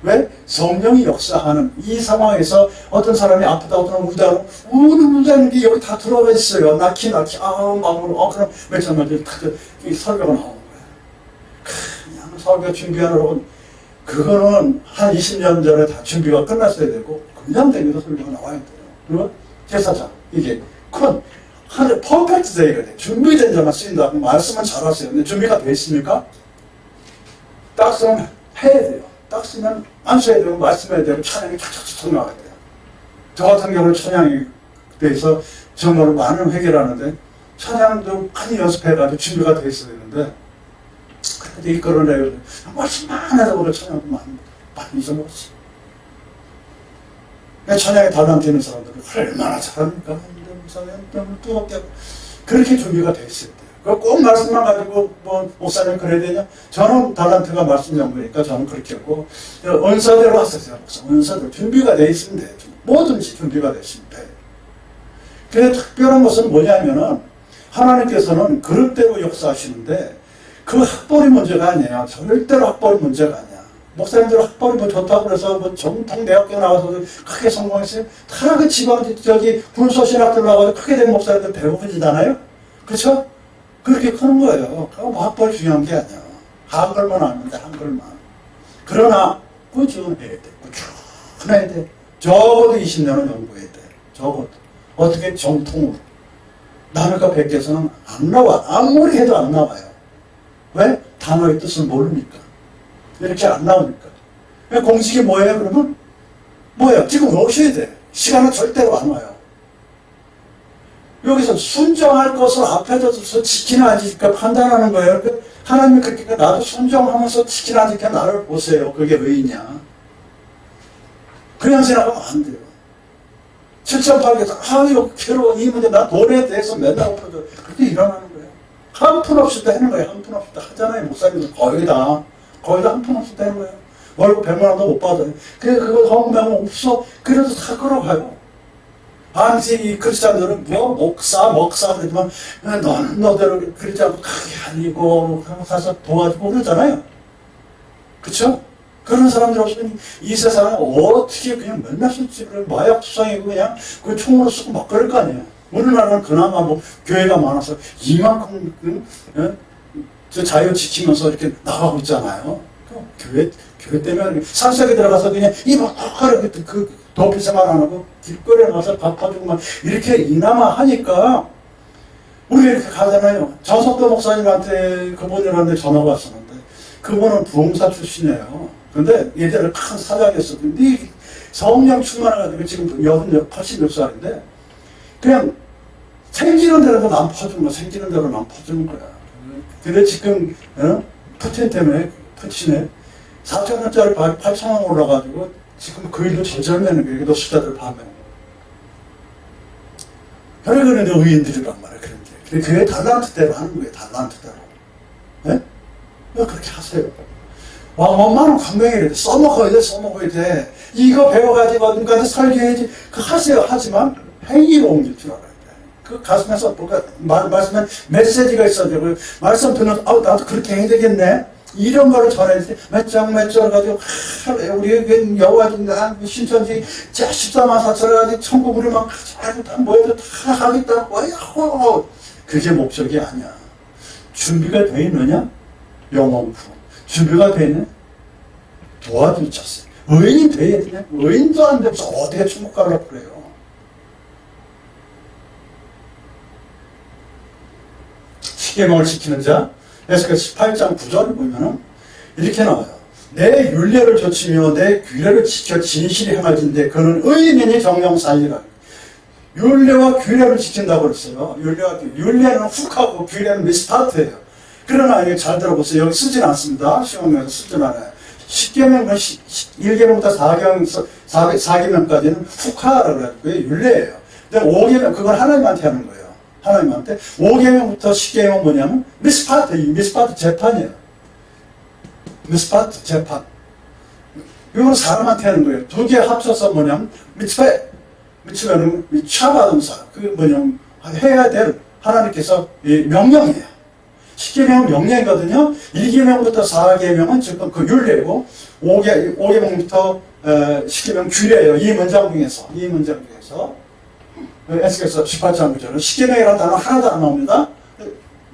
S1: 왜? 성령이 역사하는 이 상황에서 어떤 사람이 아프다, 어떤 우다로 우는 게 여기 다 들어가 있어요. 낙히 마음으로 그럼 몇 장 몇 장 설교가 나오는 거예요. 그냥 설교 준비하느라고 그거는 한 20년 전에 다 준비가 끝났어야 되고 그냥 되기도 설교가 나와야 돼요. 그리고 제사장 이게 하늘 퍼펙트 데이가 돼. 준비된 자만 쓰인다고 말씀은 잘하세요. 근데 준비가 돼 있습니까? 딱 쓰면 해야 돼요. 딱 쓰면 안 써야 되고 말씀해야 되고 찬양이 탁탁탁 나와야 돼요. 저 같은 경우는 찬양이 돼서 정말로 많은 회개를 하는데 찬양도 많이 연습해가지고 준비가 돼 있어야 되는데 그래도 이끌어내요. 말씀만 해도 그래 찬양도 많이 잊어먹었어. 찬양에 달란트 있는 사람들은 얼마나 잘합니까? 뜨겁게 그렇게 준비가 돼 있어야 돼요. 꼭 말씀만 가지고 목사님 그래야 되냐? 저는 달란트가 말씀 연구니까 저는 그렇게 했고 은사대로 왔어요. 은사대로 준비가 돼 있으면 돼요. 뭐든지 준비가 돼 있으면 돼요. 근데 특별한 것은 뭐냐면은 하나님께서는 그럴 대로 역사하시는데 그 학벌이 문제가 아니에요. 절대로 학벌이 문제가 아니야. 목사님들 학벌이 좋다고 그래서 정통 대학교 나와서 크게 성공했어요. 다 그 지방 군소신학들 나와서 크게 된 목사님들 대부분이잖아요. 그렇죠? 그렇게 크는 거예요. 학벌이 중요한 게 아니야. 한글만 아는데 한글만. 그러나 꾸준해야 돼. 꾸준해야 돼. 적어도 20년은 연구해야 돼. 적어도. 어떻게 정통으로. 남의가 베껴서는 안 나와. 아무리 해도 안 나와요. 왜? 단어의 뜻을 모르니까. 이렇게 안 나오니까. 공식이 뭐예요, 그러면? 뭐예요? 지금 오셔야 돼. 시간은 절대로 안 와요. 여기서 순종할 것을 앞에 둬서 지키나 안 지킬까 판단하는 거예요. 하나님이 그렇게 나도 순종하면서 지키나 안 지킬까 나를 보세요. 그게 의인이야. 그냥 생각하면 안 돼요. 7.8에서 이거 괴로워. 이 문제 나 돈에 대해서 맨날 엎어져. 그렇게 일어나는 거예요. 한 푼 없이 때 하는 거예요. 한 푼 없이 때 하잖아요. 목사님들 거의 다 한 푼 없이 때 하는 거예요. 월급 100만 원도 못 받아요. 그래, 그거 헌금하면 없어. 그래도 다 끌어가요. 아무튼 이 크리스찬들은 뭐, 목사, 그러지만, 너는 너대로 그러지 않고 그게 아니고, 가서 도와주고 그러잖아요. 그쵸? 그런 사람들 없으면 이 세상에 어떻게 그냥 맨날 술집을 마약 투성이고 그냥 그 총으로 쓰고 막 그럴 거 아니에요. 우리나라는 그나마 뭐 교회가 많아서 이만큼, 저 자유 지키면서 이렇게 나가고 있잖아요. 교회 때문에 산속에 들어가서 그냥 이만하게 그 도피 생활 안 하고 길거리에 나가서 밥 사주고 막 이렇게 이나마 하니까 우리 이렇게 가잖아요. 정석도 목사님한테 그분이란데 전화가 왔었는데 그분은 부흥사 출신이에요. 근데 예전에 큰 사장이었었는데 성령 충만해가지고 지금 80몇 살인데 그냥 생기는 대로 남 퍼주는 거야. 생기는 대로 남 퍼주는 거야. 근데 지금 푸틴 때문에 푸틴에 4천원짜리 밥이 8천원 올라가지고 지금 그 일도 절절매는 거예요. 너 수자들 밤에. 그래 그런데 의인들이란 말이야. 그런 게. 그게 달란트대로 하는 거예요. 달란트대로. 예? 왜 그렇게 하세요? 왕엄마는 관광이래. 써먹어야 돼. 써먹어야 돼. 이거 배워가지고 어딘가에서 설계해야지. 그 하세요. 하지만 행위로 옮길 줄 알아야 돼. 그 가슴에서 뭔가 말씀은 메시지가 있어야 되고 말씀 듣는 나도 그렇게 해야 되겠네. 이런 거를 전해야 돼. 몇 장 가지고 우리 여호와인가 신천지 14만 4천 가지고 천국으로 막 딱 모여서 다 하겠다고. 그게 목적이 아니야. 준비가 돼 있느냐? 영원후. 준비가 돼 있느냐? 도와주셨어요. 의인이 돼야 되냐? 의인도 안 되면서 어떻게 천국 가려고 그래요? 십계명을 지키는 자, 에스겔 18장 9절을 보면은 이렇게 나와요. 내 율례를 좇으며 내 규례를 지켜 진실히 행하진대 그는 의인이니 정령사이라. 율례와 규례를 지킨다고 그랬어요. 율례는 훅하고 규례는 미스타트예요. 그러나 이게 잘 들어보세요. 여기 쓰진 않습니다. 시험에서 쓰진 않아요. 10계명은 1계명부터 4계명까지는 훅하라고 해가지고 율례예요. 근데 5계명 그건 하나님한테 하는 거예요. 하나님한테 5계명부터 10계명 뭐냐면 미스파트 재판이에요. 미스파트 재판. 이거는 사람한테 하는 거예요. 두 개 합쳐서 뭐냐면 미츠베는 미차바동사. 그게 뭐냐면 해야 될 하나님께서 명령이에요. 10계명은 명령이거든요. 1계명부터 4계명은 지금 그 율례고 5계명부터 10계명 규례예요. 이 문장 중에서 에스겔서 18장 9절은 10계명이라는 단어 하나도 안 나옵니다.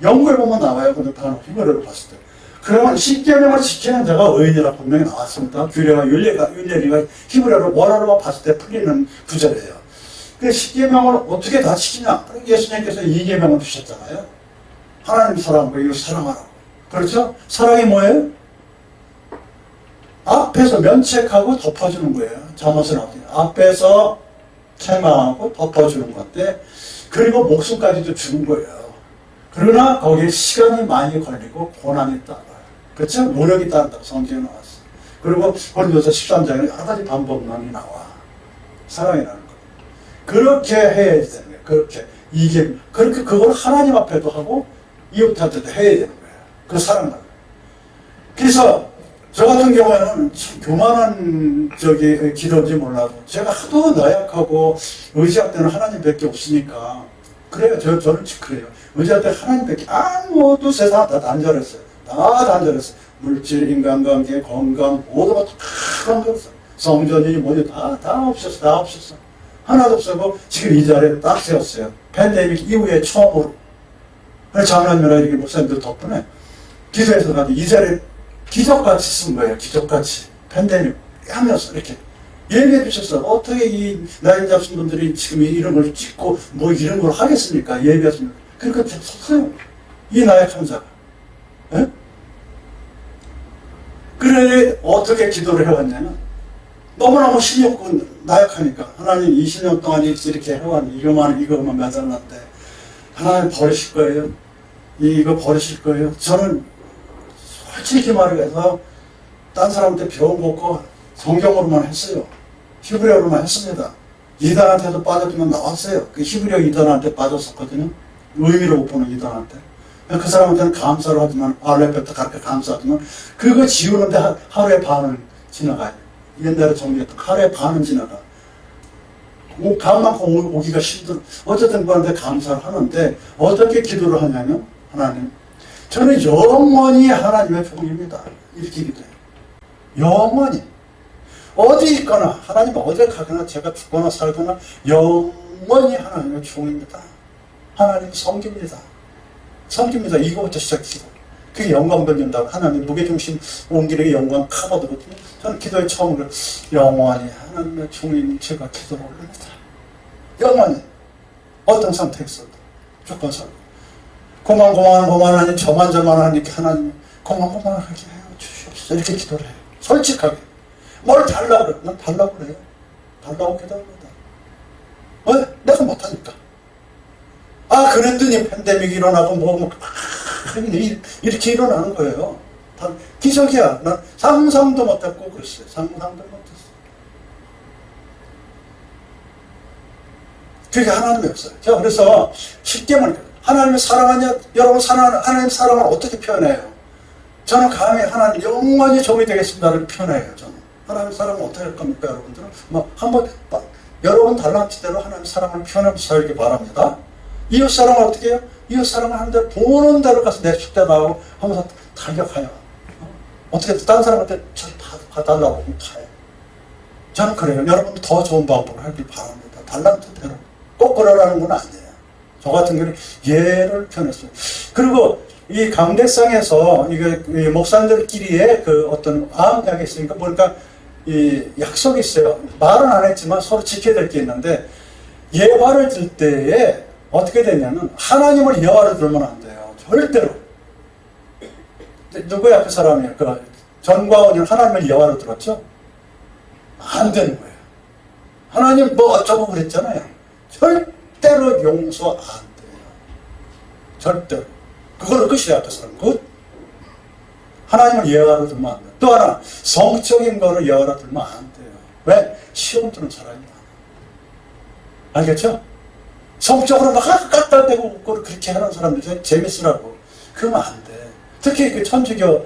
S1: 연구해 보면 나와요. 그 단어 히브리어로 봤을 때. 그러면 10계명을 지키는 자가 의인이라고 분명히 나왔습니다. 규례와 율례가 히브리어로 원어로만 봤을 때 풀리는 구절이에요. 그 10계명을 어떻게 다 지키냐? 예수님께서 2계명을 주셨잖아요. 하나님 사랑하고 이웃 사랑하라고. 그렇죠? 사랑이 뭐예요? 앞에서 면책하고 덮어주는 거예요. 잠언에 나오죠. 앞에서 책망하고 덮어주는 건데 그리고 목숨까지도 주는 거예요. 그러나 거기에 시간이 많이 걸리고 고난이 따라요. 그렇죠? 노력이 따른다고 성경에 나왔어요. 그리고 고린도서 13장에 여러 가지 방법론이 나와. 사랑이라는 거. 그렇게 해야 되는 거예요. 그렇게 그걸 하나님 앞에도 하고 이웃한테도 해야 되는 거예요. 그 사랑을. 그래서 저 같은 경우에는 참 교만한 기도인지 몰라도 제가 하도 나약하고 의지할 때는 하나님밖에 없으니까 그래요. 저는 그래요. 의지할 때 하나님밖에 아무것도 세상 다 단절했어요. 다 단절했어요. 물질, 인간관계, 건강 모두가 다 단절했어요. 성전이 뭐지 다 없었어. 하나도 없었고 지금 이 자리에 딱 세웠어요. 팬데믹 이후에 처음으로. 장로님이나 이렇게 목사님들 덕분에 기도해서 가지고 이 자리에 기적같이 쓴 거예요. 기적같이. 팬데믹 하면서 이렇게 예비해 주셨어. 어떻게 이 나이 잡신 분들이 지금 이런 걸 찍고 뭐 이런 걸 하겠습니까? 예비했습니다. 그러니까 섰어요. 이 나약한 자가. 예? 그래 어떻게 기도를 해왔냐면 너무너무 힘이 없고 나약하니까 하나님 20년 동안 이렇게 해왔는데 이거만 매달랐는데 하나님 버리실 거예요. 이거 버리실 거예요. 저는 솔직히 말해서 딴 사람한테 배운 거 없고 성경으로만 했어요. 히브리어로만 했습니다. 이단한테도 빠져주면 나왔어요. 그 히브리어 이단한테 빠졌었거든요. 의미를 못 보는 이단한테. 그 사람한테는 감사를 하지만 알레베트 가르쳐 감사하지만 그거 지우는데 하루에 반을 지나가요. 옛날에 정리했던 하루에 반은 지나가. 가만큼 오기가 힘들어. 어쨌든 그한테 감사를 하는데 어떻게 기도를 하냐면 하나님, 저는 영원히 하나님의 종입니다. 이렇게 기도해요. 영원히. 어디 있거나 하나님 어디 가거나 제가 죽거나 살거나 영원히 하나님의 종입니다. 하나님 섬깁니다. 섬깁니다. 이거부터 시작해요. 그게 영광 돌린다고 하나님 무게중심 옮기는 게 영광 카버드거든요. 저는 기도에 처음으로 영원히 하나님의 종인 제가 기도를 올립니다. 영원히 어떤 선택에서도 조건서도 고만하니 저만하니 하나님 고만하게 해요 주시옵소서 이렇게 기도를 해요. 솔직하게 뭘 달라고 그래요? 난 달라고 그래요. 달라고 기도합니다. 왜? 내가 못하니까. 그랬더니 팬데믹이 일어나고 이렇게 일어나는 거예요. 기적이야. 난 상상도 못했고 그랬어요. 상상도 못했어요. 그게 하나님이 없어요. 제가 그래서 쉽게 말해요. 하나님을 사랑하냐? 여러분 하나님 사랑을 어떻게 표현해요? 저는 감히 하나님 영원히 종이 되겠습니다를 표현해요. 저는 하나님 사랑을 어떻게 할 겁니까, 여러분들은? 한번 여러분 달란트대로 하나님 사랑을 표현하면서 살기 바랍니다. 이웃 사랑을 어떻게 해요? 이웃 사랑을 하는데 보는 대로 가서 내 숙대 나오고 하면서 타격하여. 어떻게 다른 사람한테 봐달라고 가요. 저는 그래요. 여러분 더 좋은 방법을 하길 바랍니다. 달란트대로. 꼭 그러라는 건 아니에요. 저 같은 경우는 예를 표현했어요. 그리고 이 강대상에서 이게 목사님들끼리의 그 어떤 암약이 있으니까 보니까 이 약속이 있어요. 말은 안 했지만 서로 지켜야 될 게 있는데 예화를 들 때에 어떻게 되냐면 하나님을 예화로 들면 안 돼요. 절대로. 누구야 그 사람이에요? 그 전광훈이는 하나님을 예화로 들었죠? 안 되는 거예요. 하나님 뭐 어쩌고 그랬잖아요. 절대로 용서 안 돼요. 절대로. 그걸로 끝이야 그 사람. 하나님을 예화로 들면 안 돼요. 또 하나 성적인 거를 예화로 들면 안 돼요. 왜? 시험 드는 사람이 많아요. 알겠죠? 성적으로 막 갖다 대고 그렇게 하는 사람들 재밌으라고. 그러면 안 돼. 특히 그 천주교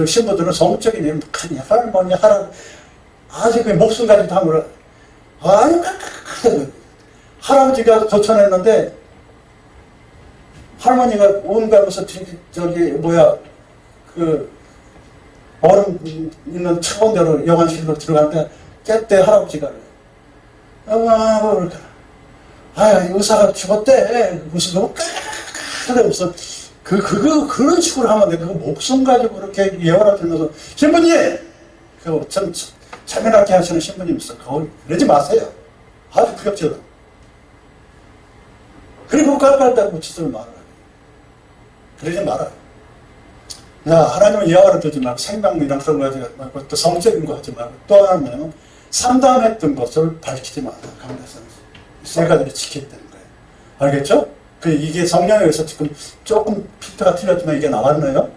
S1: 신부들은 성적인 일 많이 할머니 하라 아주 그 목숨 가지고 하면 아유 할아버지가 도천했는데 할머니가 온가면서 그 얼음 있는 차가운 데로 영안실로 들어갔는데 깼대 할아버지가 의사가 죽었대. 무슨 거 그래서 그런 식으로 하면 돼. 그 목숨 가지고 그렇게 예화를 들면서 신부님 참 참여하게 하시는 신부님 있어. 그러지 마세요. 아주 부럽죠. 그리고 깔깔다고 짓을 말아요. 그러지 말아요. 하나님은 예화를 들지 말고 생명이랑 그런 거 하지 말고 또 성적인 거 하지 말고 또 하나는 상담했던 것을 밝히지 말아요. 강대상에서. 세 가지를 지켜야 되는 거예요. 알겠죠? 이게 성령에 의해서 지금 조금 피트가 틀렸지만 이게 나왔네요.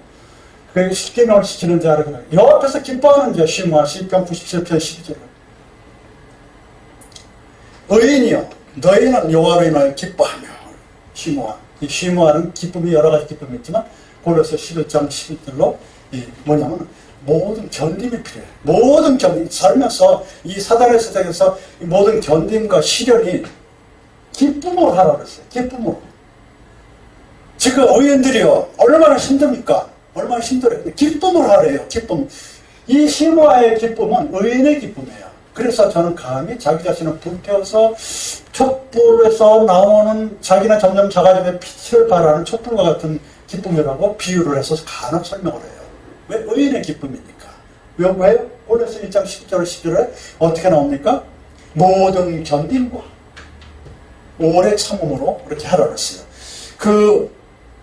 S1: 그 십계명을 지키는 자를 여호와께서 기뻐하는 자 시므아 시편 97편 12절 의인이여 너희는 여호와로 인하여 기뻐하며 시므아 이 시므아는 기쁨이 여러 가지 기쁨이 있지만 골로새 11장 11절로 뭐냐면 모든 견딤이 필요해요. 모든 견딤 살면서 이 사단의 세상에서 모든 견딤과 시련이 기쁨으로 하라고 그랬어요. 기쁨으로. 지금 의인들이요 얼마나 힘듭니까? 얼마나 힘들어요. 기쁨으로 하래요. 기쁨. 이 시므아의 기쁨은 의인의 기쁨이에요. 그래서 저는 감히 자기 자신을 불태워서 촛불에서 나오는 자기는 점점 작아지면 빛을 발하는 촛불과 같은 기쁨이라고 비유를 해서 간혹 설명을 해요. 왜? 의인의 기쁨이니까. 왜요? 골로새 1장 10절 10절에 어떻게 나옵니까? 모든 견딤과 오래 참음으로 그렇게 하라 그랬어요.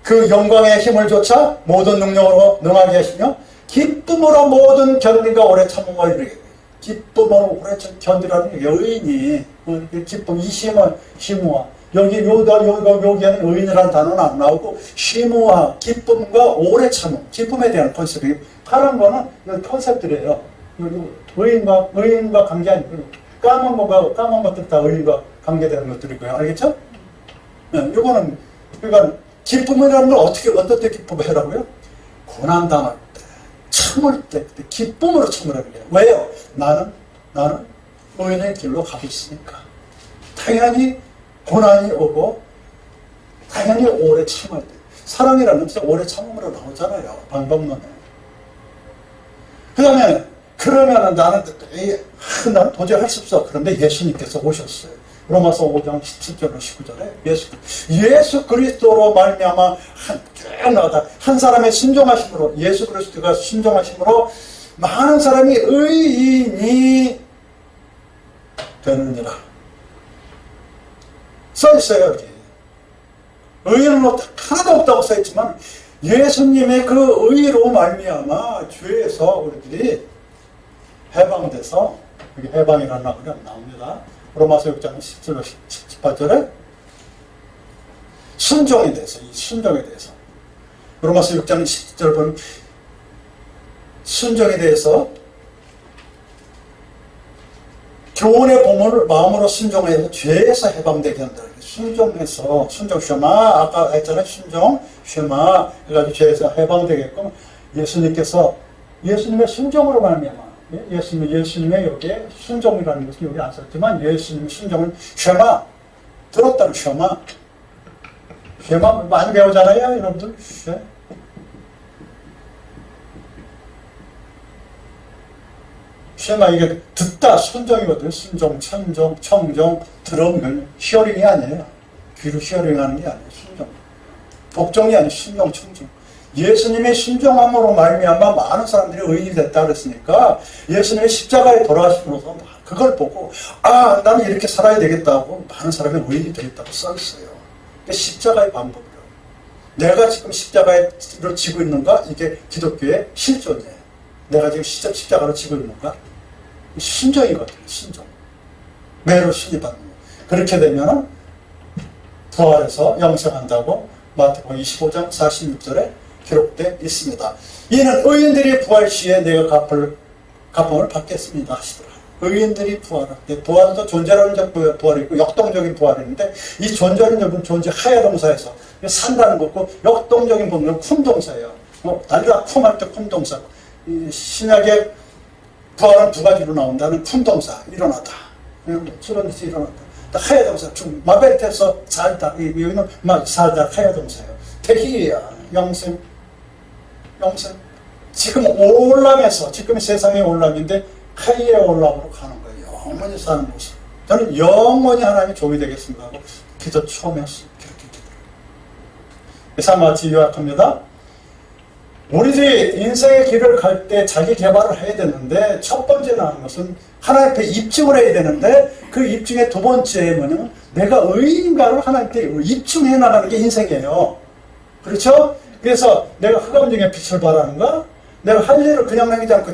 S1: 그 영광의 힘을 조차 모든 능력으로 능하게 하시며 기쁨으로 모든 견딤과 오래 참음을 이르게 기쁨으로 오래 견디라는 게 의인이 기쁨 이 시므아 여기에는 의인이라는 단어는 안 나오고 시므아 기쁨과 오래 참음 기쁨에 대한 컨셉이 파란 거는 컨셉들이에요. 의인과 관계 아니고 까만 것들 다 의인과 관계되는 것들이고요. 알겠죠? 이거는 그러니까 기쁨이라는 걸 어떻게 기쁨을 해라고요? 고난 당할 때, 참을 때 기쁨으로 참으라는 거예요. 왜요? 나는 의인의 길로 가고 있으니까. 당연히 고난이 오고 당연히 오래 참아야 돼. 사랑이라는 것은 오래 참음으로 나오잖아요. 방법론에. 그 다음에 그러면 나는 도저히 할 수 없어. 그런데 예수님께서 오셨어요. 로마서 5장 17절로 19절에 예수 그리스도로 말미암아 쭉 나가다 한 사람의 순종하심으로 예수 그리스도가 순종하심으로 많은 사람이 의인이 되느니라. 써 있어요. 여기. 의인은 하나도 없다고 써 있지만 예수님의 그 의로 말미암아 죄에서 우리들이 해방돼서 여기 해방이라는 말이 나옵니다. 로마서 6장 10절로 18절에 순종에 대해서 이 순종에 대해서 로마서 6장 10절 보면 순종에 대해서 교훈의 본문을 마음으로 순종해서 죄에서 해방되게 한다. 순종해서 순종 쉐마 아까 했잖아요. 순종 쉐마 해가지고 죄에서 해방되게끔 예수님의 순종으로 말미암아 예수님의 여기에 순종이라는 것은 여기 안 썼지만 예수님의 순종은 쉐마 들었다는 쉐마 많이 배우잖아요 여러분들. 쉐마 이게 듣다 순종이거든요. 순종, 천종, 청종, 들으면 히어링이 아니에요. 귀로 히어링하는 게 아니에요. 순종. 복종이 아니에요. 순종, 청종. 예수님의 순종함으로 말미암아 많은 사람들이 의인이 됐다 그랬으니까 예수님의 십자가에 돌아가심으로써 그걸 보고 나는 이렇게 살아야 되겠다고 많은 사람이 의인이 되겠다고 써있어요. 십자가의 방법이에요. 내가 지금 십자가를 지고 있는가? 이게 기독교의 실존이에요. 내가 지금 십자가를 지고 있는가? 순종이거든요. 순종. 매로 순위받는 거. 그렇게 되면 부활해서 영생한다고 마태복음 25장 46절에 기록되어 있습니다. 이는 의인들이 부활 시에 내가 갚음을 받겠습니다 하시더라. 의인들이 부활할 때 부활도 존재론적 부활이 있고 역동적인 부활이 있는데 이 존재론적은 존재 하야 동사에서 산다는 거고 역동적인 부분은 쿰 동사예요. 달리다 쿰 할 때 쿰 동사. 이 신약의 부활은 두 가지로 나온다는 쿰 동사 일어나다. 저런 데서 일어났다. 하야 동사 마벨테서 살다. 여기는 살다 하야 동사예요. 태희야 영생. 지금 올람에서 지금 세상의 올람인데 하이의 올람으로 가는 거예요. 영원히 사는 모습. 저는 영원히 하나님의 종이 되겠습니다 하고 기도 처음에 그렇게 기도해요. 마치 요약합니다. 우리들이 인생의 길을 갈 때 자기 개발을 해야 되는데 첫 번째로 하는 것은 하나님 앞에 입증을 해야 되는데 그 입증의 두 번째는 내가 의인인가를 하나님께 입증해 나가는 게 인생이에요. 그렇죠? 그래서 내가 흑암중에 빛을 발하는가? 내가 할 일을 그냥 남기지 않고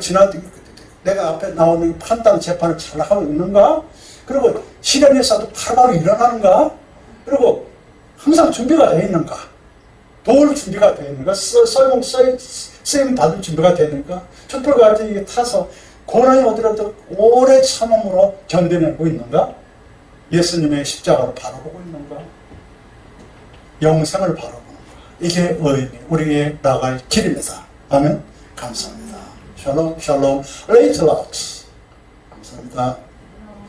S1: 내가 앞에 나오는 판단, 재판을 잘 하고 있는가? 그리고 시련에서도 바로 일어나는가? 그리고 항상 준비가 되어 있는가? 도울 준비가 되어 있는가? 쓰임 받을 준비가 되어 있는가? 촛불과 같이 이게 타서 고난이 오더라도 오래 참음으로 견뎌내고 있는가? 예수님의 십자가를 바라보고 있는가? 영생을 바라보는가? 이게 우리의 나갈 길입니다. 아멘. 감사합니다. 샬롬, 샬롬, 레이트 라우트. 감사합니다.